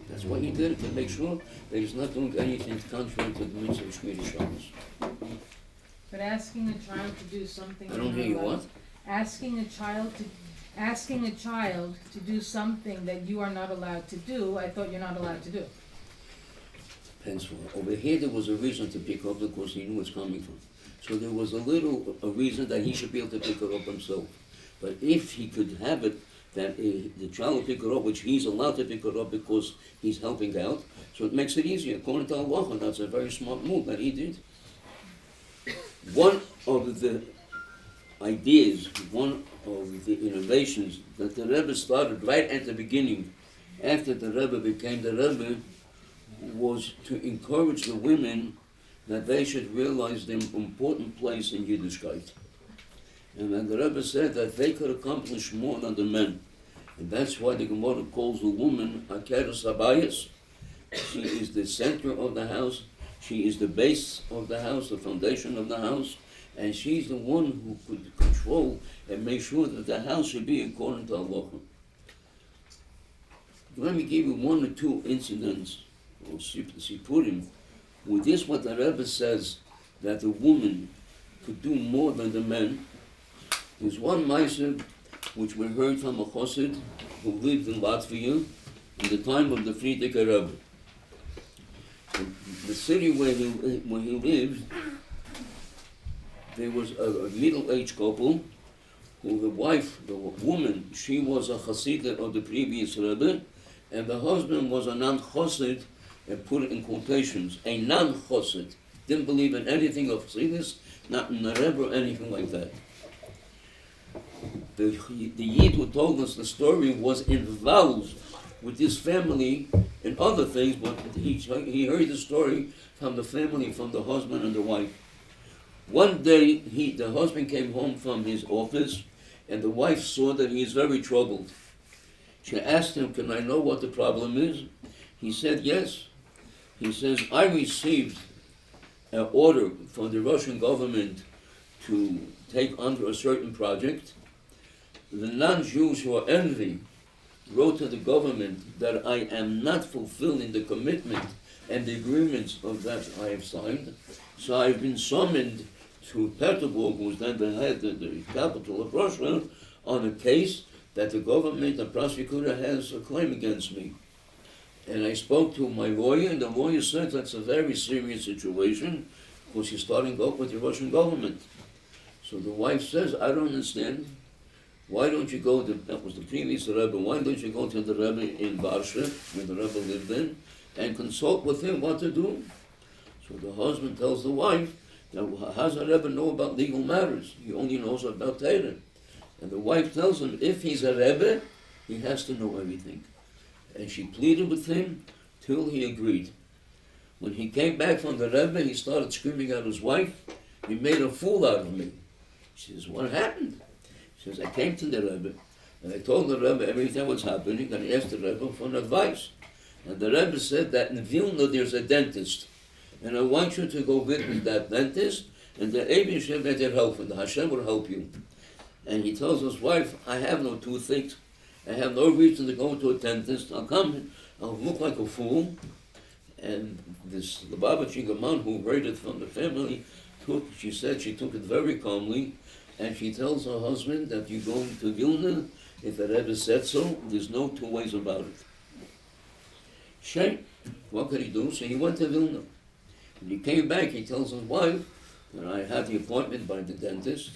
That's why he did it, to make sure that he's not doing anything contrary to the mitzvah of Shmini Shabbos. But asking a child to do something... I don't hear you, what? Asking a child to do something that you are not allowed to do, I thought you're not allowed to do. Depends. Over here there was a reason to pick up because he knew it's coming from. So there was a reason that he should be able to pick it up himself. But if he could have it, that the child will pick it up, which he's allowed to pick it up because he's helping out, so it makes it easier. According to Allah, and that's a very smart move that he did. One of the ideas, one of the innovations that the Rebbe started right at the beginning, after the Rebbe became the Rebbe, was to encourage the women that they should realize their important place in Yiddishkeit. And then the Rebbe said that they could accomplish more than the men. And that's why the Gemara calls the woman Akeres Habayis. She is the center of the house. She is the base of the house, the foundation of the house. And she's the one who could control and make sure that the house should be according to Allah. Let me give you one or two incidents, or sipurim. With this, what the Rebbe says, that the woman could do more than the men. There's one Meiser which we heard from a Chassid who lived in Latvia in the time of the Friedricher Rebbe. The city where he lived, there was a middle-aged couple who the woman, she was a Chassidah of the previous Rebbe, and the husband was a non-Chassid, and put it in quotations, a non-Chassid. Didn't believe in anything of Chassidus, not in the Rebbe or anything like that. The Yid who told us the story was involved with this family in other things, but he heard the story from the family, from the husband and the wife. One day, the husband came home from his office, and the wife saw that he is very troubled. She asked him, "Can I know what the problem is?" He said, "Yes." He says, "I received an order from the Russian government to take under a certain project. The non-Jews who are envy wrote to the government that I am not fulfilling the commitment and the agreements of that I have signed. So I've been summoned to Petersburg, who was then the capital of Russia, on a case that the government, the prosecutor, has a claim against me. And I spoke to my lawyer, and the lawyer said that's a very serious situation, because he's starting up with the Russian government." So the wife says, "I don't understand. Why don't you go to," that was the previous Rebbe, "why don't you go to the Rebbe in Varsha, where the Rebbe lived in, and consult with him what to do?" So the husband tells the wife Now, how does a Rebbe know about legal matters? He only knows about Torah. And the wife tells him, if he's a Rebbe, he has to know everything. And she pleaded with him till he agreed. When he came back from the Rebbe, he started screaming at his wife, "You made a fool out of me." She says, "What happened?" She says, "I came to the Rebbe, and I told the Rebbe everything that was happening, and I asked the Rebbe for an advice. And the Rebbe said that in Vilna there's a dentist, and I want you to go visit that dentist, and the Eibusher will help you, the Hashem will help you." And he tells his wife, "I have no toothache. I have no reason to go to a dentist. I'll come, I'll look like a fool." And this Lubavitcher Rebbe who heard it from the family, she said she took it very calmly, and she tells her husband that you're going to Vilna, if the Rebbe said so, there's no two ways about it. Shame, what could he do? So he went to Vilna. When he came back, he tells his wife that I had the appointment by the dentist,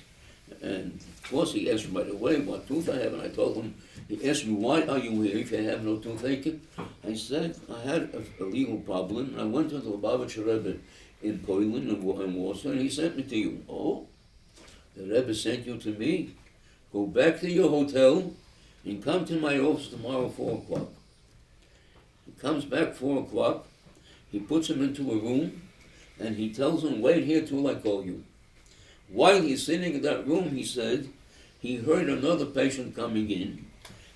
and of course he asked me right away what tooth I have, and I told him, he asked me, "Why are you here if you have no toothache?" I said, "I had a legal problem, and I went to the Lubavitcher Rebbe in Poland and Warsaw, and he sent me to you." "Oh, the Rebbe sent you to me? Go back to your hotel and come to my office tomorrow 4 o'clock. He comes back 4 o'clock, he puts him into a room, and he tells him, "Wait here till I call you." While he's sitting in that room, he said, he heard another patient coming in,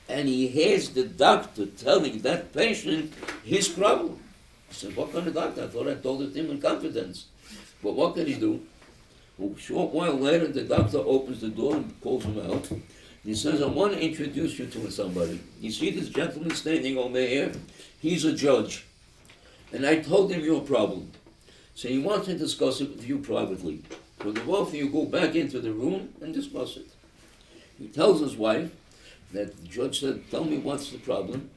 and he hears the doctor telling that patient his problem. He said, "What kind of doctor? I thought I told it to him in confidence." But what can he do? A short while later, the doctor opens the door and calls him out. He says, "I want to introduce you to somebody. You see this gentleman standing over here? He's a judge. And I told him your problem. So he wants to discuss it with you privately. So the both of you go back into the room and discuss it." He tells his wife that the judge said, "Tell me what's the problem."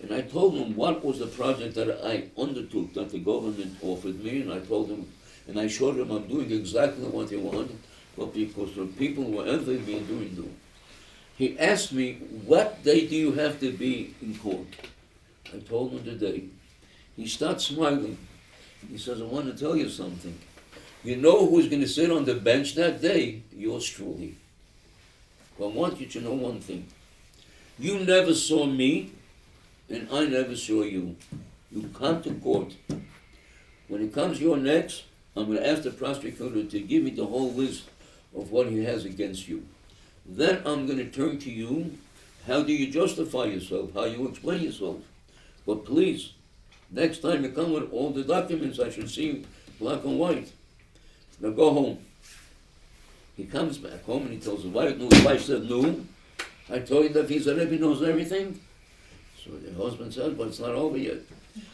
And I told him what was the project that I undertook, that the government offered me, and I told him, and I showed him I'm doing exactly what they wanted, but because the people were envying me and doing them. He asked me, "What day do you have to be in court?" I told him the day. He starts smiling. He says, "I want to tell you something. You know who's going to sit on the bench that day? Yours truly. But I want you to know one thing. You never saw me, and I never saw you. You come to court. When it comes your next, I'm going to ask the prosecutor to give me the whole list of what he has against you. Then I'm going to turn to you. How do you justify yourself? How you explain yourself? But please, next time you come with all the documents, I should see black and white. Now go home." He comes back home and he tells his wife, no, his wife said, "No, I told you that he's a Rebbe, he knows everything." So the husband says, "But it's not over yet."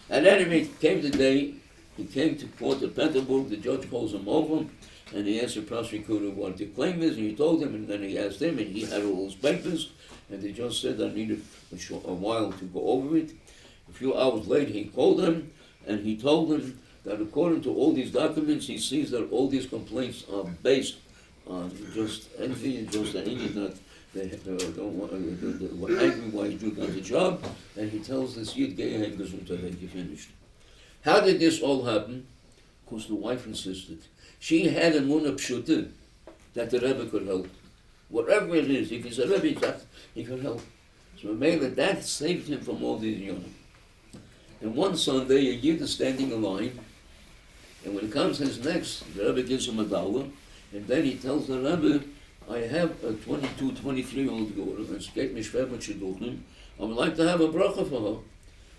At any rate, came the day, he came to court at Petersburg, the judge calls him over, and he asked the prosecutor what the claim is, and he told him, and then he asked him, and he had all his papers, and the judge said, "I needed a while to go over it." A few hours later, he called him, and he told him that according to all these documents, he sees that all these complaints are based on just envy and just anger, that they were angry why he got the job, and he tells this Yid, "Geh heim gesundheit, you finished." How did this all happen? Because the wife insisted. She had a munah pshuta that the Rebbe could help. Whatever it is, if he's a Rebbe, he could help. So Mela, that saved him from all these yonim. And one Sunday, a Yid is standing in line, and when it comes his next, the Rebbe gives him $1, and then he tells the Rebbe, "I have a 22, 23-year-old daughter, and escaped me schwer mit Shidduchim. I would like to have a bracha for her."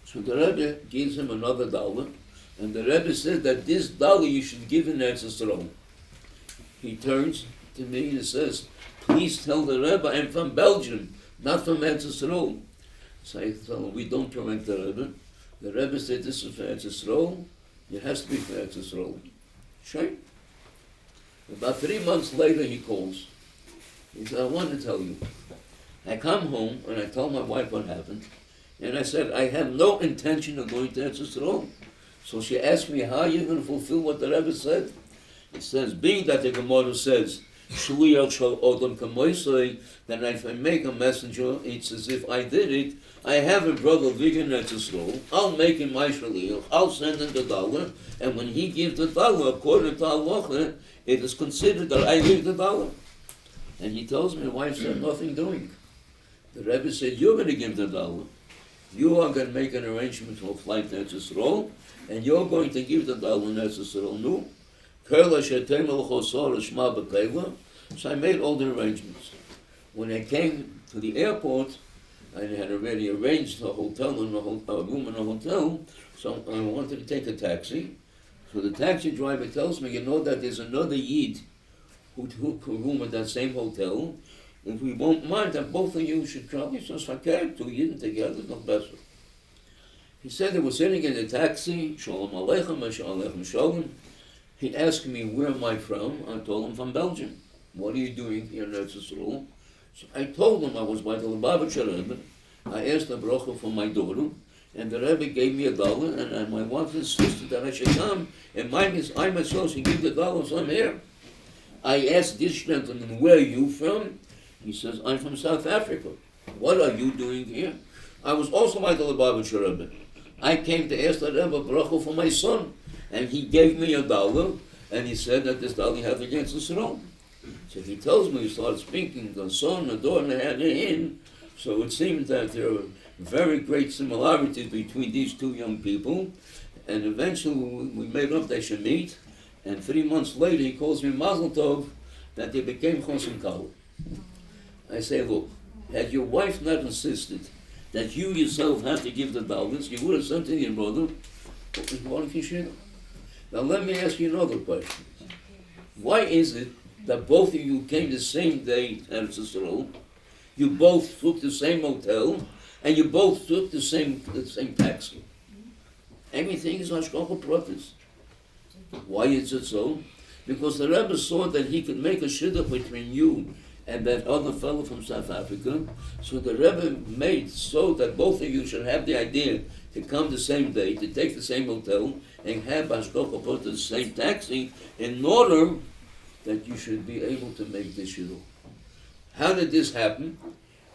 So the Rebbe gives him another $1, and the Rebbe said that this $1 you should give in Eretz Yisrael. He turns to me and says, "Please tell the Rebbe I'm from Belgium, not from Eretz Yisrael." So I tell him, "We don't correct the Rebbe." The Rebbe said, "This is for Eretz Yisrael. It has to be for Eretz Yisrael." Sure. About 3 months later, he calls. He said, "I want to tell you. I come home and I tell my wife what happened, and I said I have no intention of going to Eretz Yisrael." So she asked me, "How are you going to fulfill what the Rebbe said?" It says, being that the Gemara says Shliach shel Odom Kamoisei, that if I make a messenger, it's as if I did it. I have a brother Vigan Etzisrol, I'll make him my Shliach, I'll send him the dollar, and when he gives the dollar, according to Halacha, it is considered that I give the dollar. And he tells me, the wife said, nothing doing. The Rebbe said, you're going to give the dollar. You are going to make an arrangement for a flight to Etzisrol, and you're going to give the dollar in Etzisrol. No. So I made all the arrangements. When I came to the airport, I had already arranged a hotel and a room in a hotel, so I wanted to take a taxi. So the taxi driver tells me, you know that there's another Yid who took a room at that same hotel. If we won't mind that both of you should travel, so it's okay, 2 Yidden together, no better. He said they were sitting in the taxi, Shalom Aleichem, Shalom Aleichem Shalom. He asked me, where am I from? I told him, from Belgium. What are you doing here in Eretz Yisrael? So I told him I was by the Lubavitcher Rebbe. I asked the bracha for my daughter, and the Rebbe gave me $1, and my wife insisted that I should come, and I myself should give the $1, so I'm here. I asked this gentleman, where are you from? He says, I'm from South Africa. What are you doing here? I was also by the Lubavitcher Rebbe. I came to ask the Rebbe bracha for my son, and he gave me $1, and he said that this $1 had against the throne. So he tells me, he starts speaking, the son, the daughter, and they had it in. So it seems that there are very great similarities between these two young people, and eventually we made up they should meet, and 3 months later he calls me Mazel Tov that they became Chosim Kal. I say, look, had your wife not insisted that you yourself have to give the $1, you would have sent to your brother. Now let me ask you another question. Why is it that both of you came the same day to Eretz Yisrael, you both took the same hotel, and you both took the same taxi? Everything is Hashgacha Pratis. Why is it so? Because the Rebbe saw that he could make a shidduch between you and that other fellow from South Africa. So the Rebbe made so that both of you should have the idea to come the same day, to take the same hotel, and have Hashgacha Pratis the same taxi, in order that you should be able to make this shidduch. How did this happen?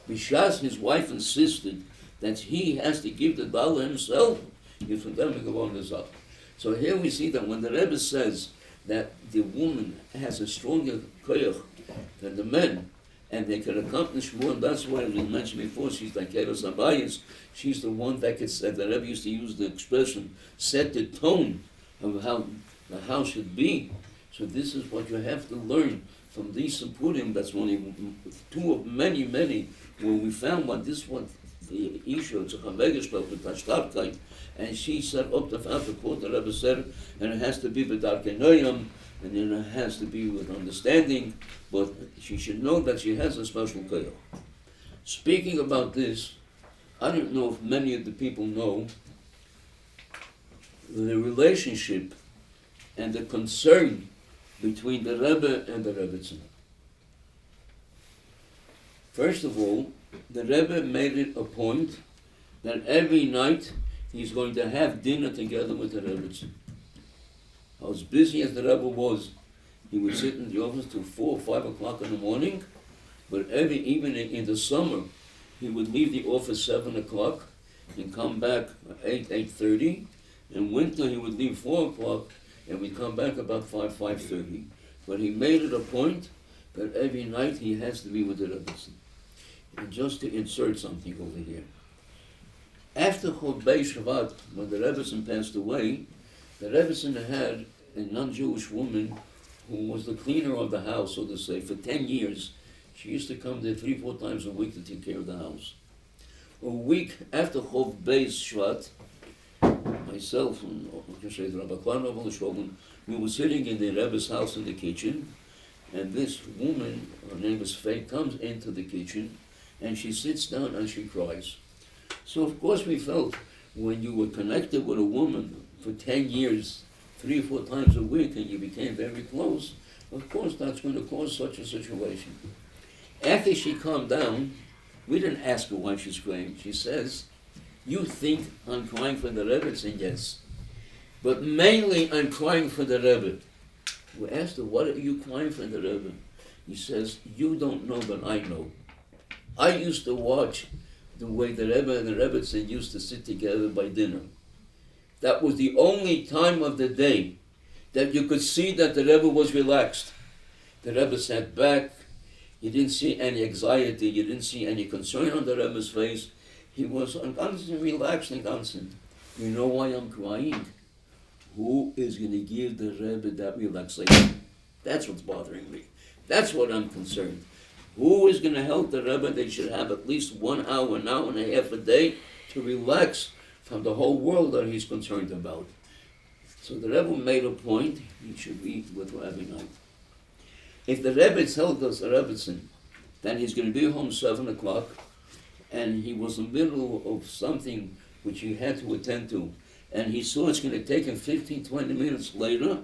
Bishas, his wife insisted that he has to give the $1 himself, if for them to go on this up. So here we see that when the Rebbe says that the woman has a stronger koyach than the men, and they can accomplish more, and that's why, as we mentioned before, she's like Keros Abayis, she's the one that could set, the Rebbe used to use the expression, set the tone of how the house should be. So this is what you have to learn from these Simpurim. That's only 2 of many, where we found what this one, the Isha, it's a Chavegesh, with Tashtarkai, and she set up the court, the Rebbe said, and it has to be with Darkenoyam, and then it has to be with understanding, but she should know that she has a special koyach. Speaking about this, I don't know if many of the people know the relationship and the concern between the Rebbe and the Rebbetzin. First of all, the Rebbe made it a point that every night he's going to have dinner together with the Rebbetzin. As busy as the Rebbe was, he would sit in the office till 4 or 5 o'clock in the morning, but every evening in the summer, he would leave the office 7 o'clock and come back 8:30. In winter, he would leave 4 o'clock and we'd come back about 5:30. But he made it a point that every night he has to be with the Rebbetzin. And just to insert something over here. After Chol Bei Shabbat, when the Rebbetzin passed away, the Rebbetzin had a non-Jewish woman who was the cleaner of the house, so to say, for 10 years. She used to come there 3-4 times a week to take care of the house. A week after Chol Bei Shabbat, myself and Rabbi Leibel, we were sitting in the Rebbe's house in the kitchen, and this woman, her name is Faye, comes into the kitchen, and she sits down and she cries. So of course we felt, when you were connected with a woman for 10 years, 3 or 4 times a week, and you became very close, of course that's going to cause such a situation. After she calmed down, we didn't ask her why she's crying. She says, you think I'm crying for the Rebbe? And yes. But mainly I'm crying for the Rebbe. We asked her, what are you crying for the Rebbe? He says, you don't know, but I know. I used to watch the way the Rebbe and the Rebbetzin used to sit together by dinner. That was the only time of the day that you could see that the Rebbe was relaxed. The Rebbe sat back. You didn't see any anxiety. You didn't see any concern on the Rebbe's face. He was relaxed and constant. You know why I'm crying? Who is going to give the Rebbe that relaxation? That's what's bothering me. That's what I'm concerned. Who is going to help the Rebbe? They should have at least 1 hour, an hour and a half a day to relax from the whole world that he's concerned about. So the Rebbe made a point, he should be with Rabbi night. If the Rebbe told us, the Rebbetzin, then he's going to be home 7 o'clock, and he was in the middle of something which he had to attend to, and he saw it's going to take him 15, 20 minutes later,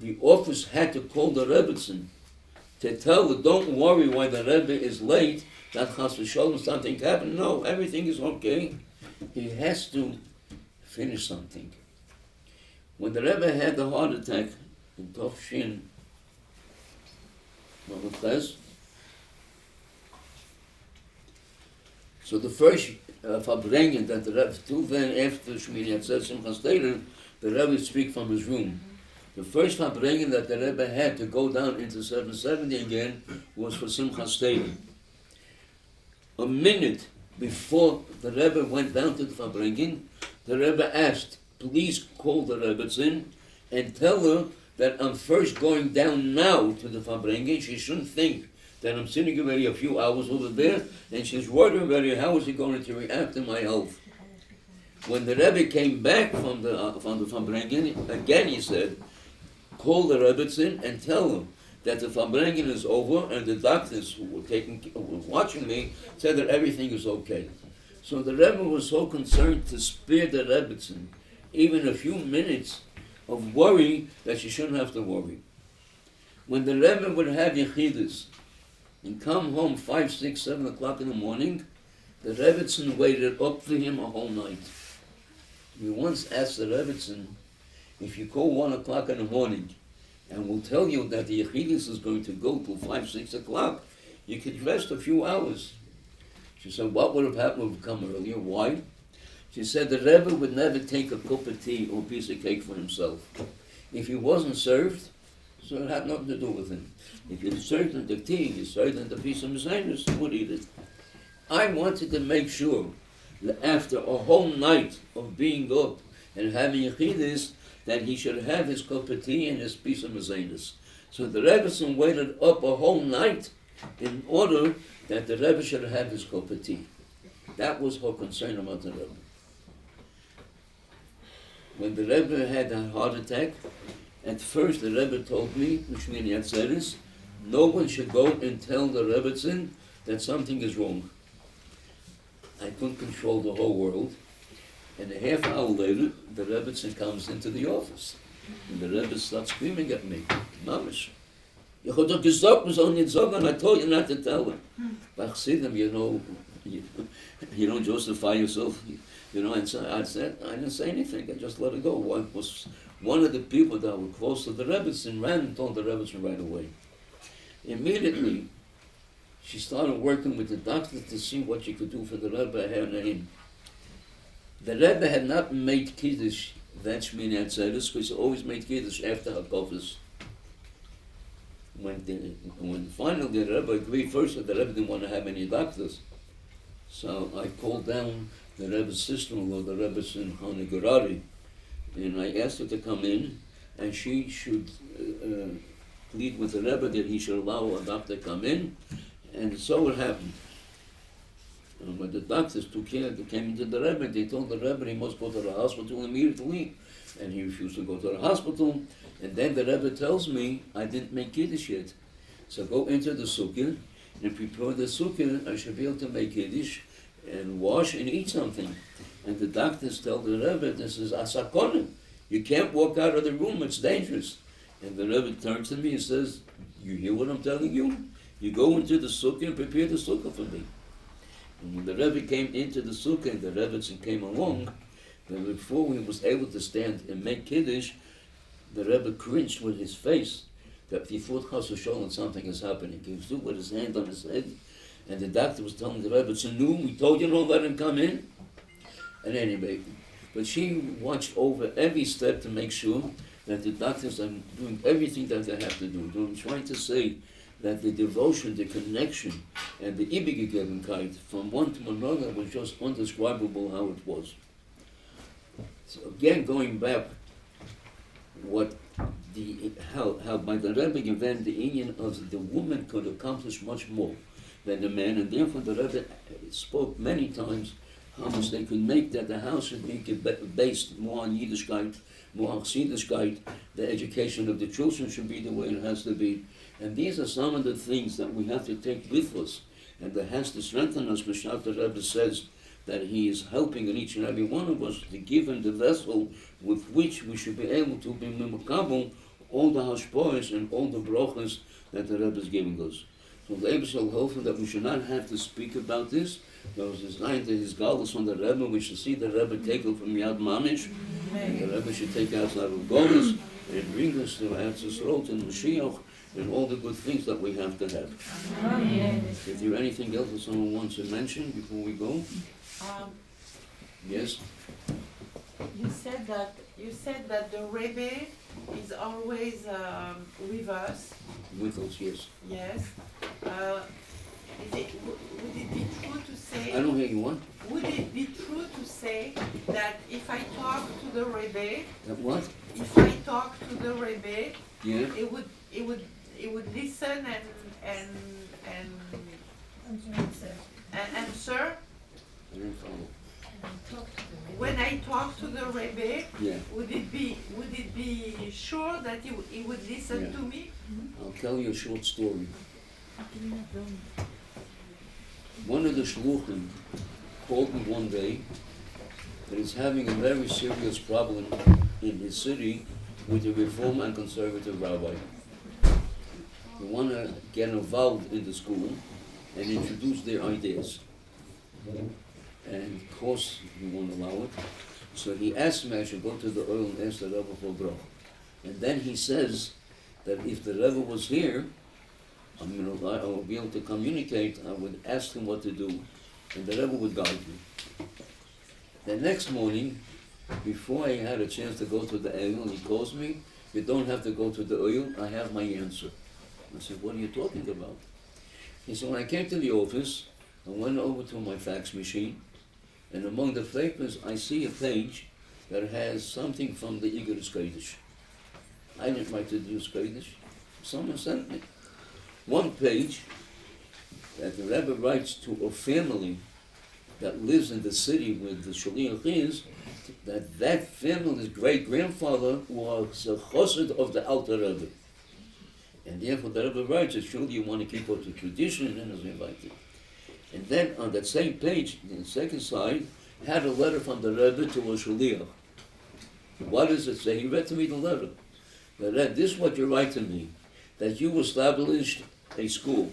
the office had to call the Rebbetzin to tell her, don't worry why the Rebbe is late, that chas v'sholem something happened. No, everything is okay. He has to finish something. When the Rebbe had the heart attack in Tofshin, so the first Verbringen that the Rebbe, two then after Shmini Atzer Simchas Torah, the Rebbe speak from his room. The first Verbringen that the Rebbe had to go down into 770 again was for Simchas Torah. A minute before the Rebbe went down to the Verbringen, the Rebbe asked, please call the Rebbetzin and tell her that I'm first going down now to the Verbringen. She shouldn't think that I'm sitting already a few hours over there, and she's worried already, how is he going to react to my health? When the Rebbe came back from the Verbringen, again he said, call the Rebbetzin and tell him that the Verbringen is over, and the doctors who were watching me said that everything is okay. So the Rebbe was so concerned to spare the Rebbetzin even a few minutes of worry that she shouldn't have to worry. When the Rebbe would have Yechidus and come home 5, 6, 7 o'clock in the morning, the Rebbetzin waited up for him a whole night. We once asked the Rebbetzin, if you call 1 o'clock in the morning and we'll tell you that the Yechidus is going to go till 5, 6 o'clock, you could rest a few hours. She said, what would have happened if we come earlier? Why? She said the Rebbe would never take a cup of tea or a piece of cake for himself. If he wasn't served, so it had nothing to do with him. If you served him the tea, you served him the piece of mezainis, he would eat it. I wanted to make sure that after a whole night of being up and having yechidus, that he should have his cup of tea and his piece of mezainis. So the Rebbetzin waited up a whole night in order that the Rebbe should have his cup of tea. That was her concern about the Rebbe. When the Rebbe had a heart attack, at first the Rebbe told me, Shmini Atzeres, no one should go and tell the Rebbetzin that something is wrong. I couldn't control the whole world. And a half hour later, the Rebbetzin comes into the office. And the Rebbe starts screaming at me, Mamish, you could have gesagt, was only and I told you not to tell him. But Chassidim, you don't justify yourself. And so I didn't say anything. I just let it go. One of the people that were close to the Rebbetzin ran and told the Rebbetzin right away. Immediately, she started working with the doctor to see what she could do for the Rebbe and him. The Rebbe had not made Kiddush that Shmini Atzeres, because he always made Kiddush after Hakofis. When finally the Rebbe agreed, first that the Rebbe didn't want to have any doctors. So I called down the Rebbe's sister-in-law, the Rebbetzin Hana Gerari, and I asked her to come in, and she should plead with the Rebbe that he should allow a doctor to come in, and so it happened. And when the doctors took care, they came into the Rebbe, they told the Rebbe he must go to the hospital immediately, and he refused to go to the hospital. And then the Rebbe tells me, I didn't make Kiddush yet. So go into the sukkah and prepare the sukkah, I should be able to make Kiddush and wash and eat something. And the doctors tell the Rebbe, this is asakona. You can't walk out of the room, it's dangerous. And the Rebbe turns to me and says, you hear what I'm telling you? You go into the sukkah and prepare the sukkah for me. And when the Rebbe came into the sukkah and the Rebbetzin came along, then before he was able to stand and make Kiddush, the Rebbe cringed with his face that he thought Chas v'Sholom something is happening. He was doing with his hand on his head, and the doctor was telling the Rebbetzin, "No, we told you don't let him come in." And anyway, but she watched over every step to make sure that the doctors are doing everything that they have to do. I'm trying to say that the devotion, the connection, and the Ibegegebenkeit from one to another was just undescribable how it was. So again, going back, how by the Rebbe given the union of the woman could accomplish much more than the man, and therefore the Rebbe spoke many times how much they could make that the house should be based more on Yiddishkeit, more on Chassidishkeit, the education of the children should be the way it has to be. And these are some of the things that we have to take with us, and that has to strengthen us. Mishal the Rebbe says that he is helping in each and every one of us to give him the vessel with which we should be able to be mimukabel all the hashpois and all the brachas that the Rebbe is giving us. So the Rebbe shall hope that we should not have to speak about this. There was designed to his galus from the Rebbe. We should see the Rebbe take it from Yad Mamish, and the Rebbe should take out our galus and bring us to Eretz Yisrael and Mashiach and all the good things that we have to have. Amen. Is there anything else that someone wants to mention before we go? Yes? You said that the Rebbe is always with us. With us, yes. Yes. Would it be true to say? I don't hear you, what? Would it be true to say that if I talk to the Rebbe? That what? If I talk to the Rebbe, Yeah? it would listen and answer. I didn't follow. When I talk to the Rebbe, Yeah. would it be sure that he would listen Yeah. to me? I'll tell you a short story. One of the shluchim called me one day that he's having a very serious problem in his city with the Reform and Conservative rabbi. They want to get involved in the school and introduce their ideas. And of course, he won't allow it. So he asked me I should go to the oil and ask the Rebbe for brach. And then he says that if the Rebbe was here, I will be able to communicate. I would ask him what to do, and the Rebbe would guide me. The next morning, before I had a chance to go to the oil, he calls me, "You don't have to go to the oil, I have my answer." I said, "What are you talking about?" He said, "When I came to the office, I went over to my fax machine, and among the papers, I see a page that has something from the Igor Kodesh. I didn't write to do Kodesh. Someone sent me one page that the Rebbe writes to a family that lives in the city where the Shaliach is, that family's great-grandfather was a chassid of the Alter Rebbe. And therefore the Rebbe writes that surely you want to keep up the tradition, and is invited. And then on that same page, in the second side, had a letter from the Rebbe to a Shaliach. What does it say? He read to me the letter. This is what you write to me, that you established a school,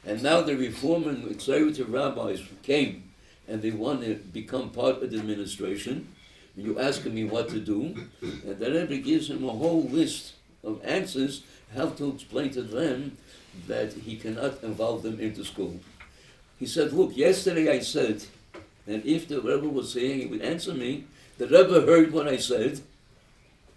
and now the Reform and Conservative rabbis came, and they want to become part of the administration. You asking me what to do, and the Rebbe gives him a whole list of answers how to explain to them that he cannot involve them into school. He said, "Look, yesterday I said that if the Rebbe was here, he would answer me. The Rebbe heard what I said,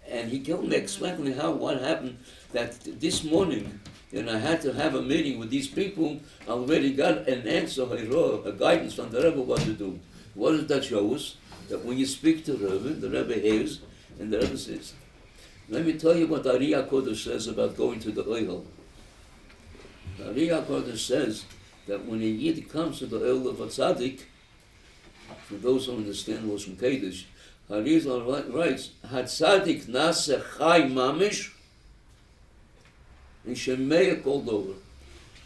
and he told me, explained me what happened, that this morning, and I had to have a meeting with these people, I already got an answer, a guidance from the Rebbe what to do." What does that show us? That when you speak to the Rebbe hears, and the Rebbe says. Let me tell you what the Ari HaKodesh says about going to the oil. The Ari HaKodesh says that when a Yid comes to the oil of a tzaddik, for those who understand Lashon Kodesh, Harizal writes, "HaTzaddik nase chai mamish, and shemeya called over."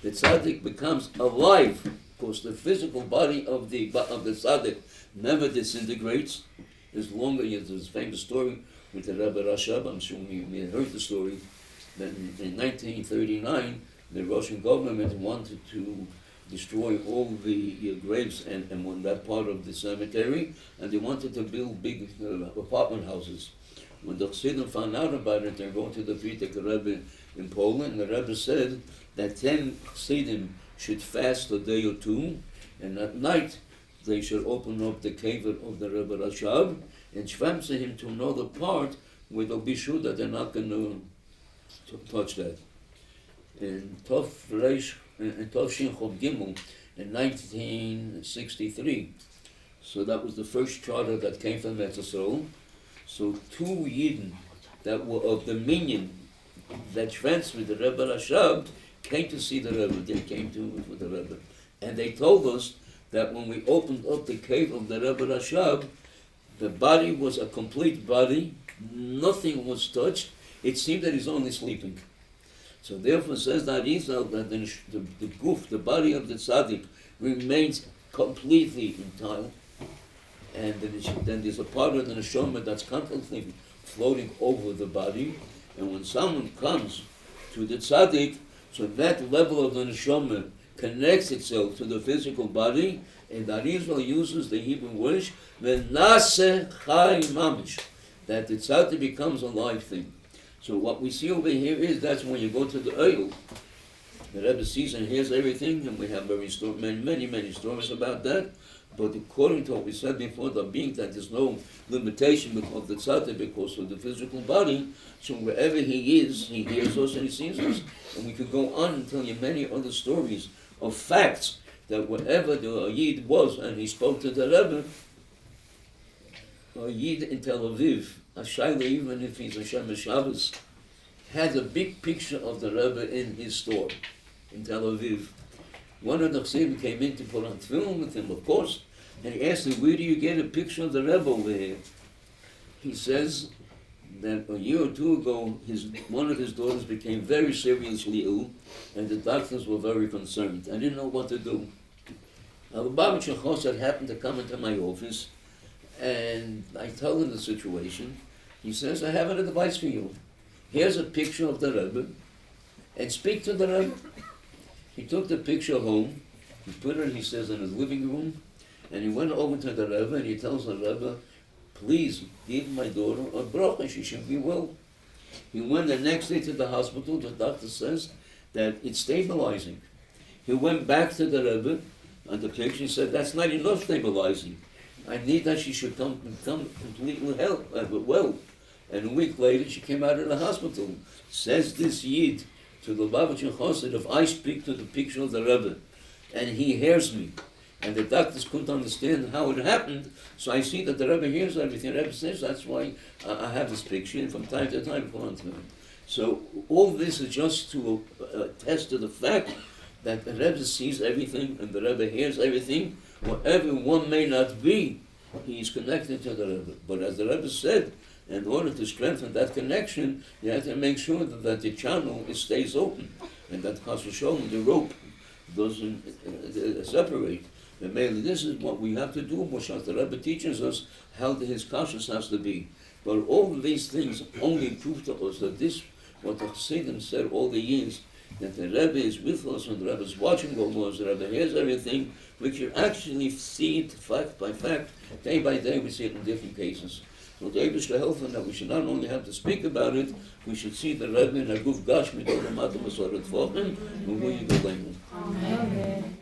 The tzaddik becomes alive, because the physical body of the tzaddik never disintegrates. As long as there's a famous story with the Rebbe Rashab, I'm sure you may have heard the story, that in 1939, the Russian government wanted to destroy all the graves and on that part of the cemetery, and they wanted to build big apartment houses. When the Chassidim found out about it, they wrote to the Frierdiker Rebbe in Poland. The Rebbe said that 10 Chassidim should fast a day or two, and at night they should open up the cave of the Rebbe Rashab and schwemse him to another part where they'll be sure that they're not going to touch that. In Tov Shin Chov Gimel in 1963, so that was the first charter that came from Etzisrael. So 2 Yidden that were of the minyan that transferred the Rebbe Rashab came to see the Rebbe. They came to with the Rebbe, and they told us that when we opened up the cave of the Rebbe Rashab, the body was a complete body, nothing was touched. It seemed that he's only sleeping. So therefore says that Israel that the goof, the body of the tzaddik, remains completely entire, and then there's a part of the neshama that's constantly floating over the body, and when someone comes to the tzaddik, so that level of the neshama connects itself to the physical body, and that Israel uses the Hebrew word "V'naseh chai mamish," that the tzaddik becomes a live thing. So what we see over here is that's when you go to the oil, the Rebbe sees and hears everything, and we have many stories about that. But according to what we said before, the being that there's no limitation of the tzaddik because of the physical body, so wherever he is, he hears us and he sees us. And we could go on and tell you many other stories of facts that wherever the Yid was and he spoke to the Rebbe, a Yid in Tel Aviv, a Shaila, even if he's a Shemesh Shabbos, had a big picture of the Rebbe in his store in Tel Aviv. One of the Chassidim came in to put on film with him, of course, and he asked him, where do you get a picture of the Rebbe over here? He says that a year or two ago, one of his daughters became very seriously ill, and the doctors were very concerned. I didn't know what to do. Lubavitcher Rebbe happened to come into my office, and I told him the situation. He says, I have an advice for you. Here's a picture of the Rebbe, and speak to the Rebbe. He took the picture home, he put it, he says, in his living room, and he went over to the Rebbe, and he tells the Rebbe, please give my daughter a bracha, she should be well. He went the next day to the hospital, the doctor says that it's stabilizing. He went back to the Rebbe, and the picture, he said, that's not enough stabilizing. I need that she should come completely well. And a week later, she came out of the hospital. Says this Yid to the Lubavitcher Rebbe, if I speak to the picture of the Rebbe, and he hears me, and the doctors couldn't understand how it happened, so I see that the Rebbe hears everything. The Rebbe says, that's why I have this picture, and from time to time put on to him. So all this is just to attest to the fact that the Rebbe sees everything, and the Rebbe hears everything. Whatever one may not be, he is connected to the Rebbe. But as the Rebbe said, in order to strengthen that connection, you have to make sure that the channel stays open, and that Chas v'Sholom, the rope, doesn't separate. And mainly this is what we have to do, which the Rebbe teaches us how his conscience has to be. But all of these things only prove to us that this, what the Chassidim said all the years, that the Rebbe is with us and the Rebbe is watching over us, the Rebbe hears everything, we can actually see it fact by fact, day by day we see it in different cases. So the Rebbe should help us that we should not only have to speak about it, we should see the Rebbe in a guf gashmi, the Lamata Masoret Tvochen, and we go. Amen.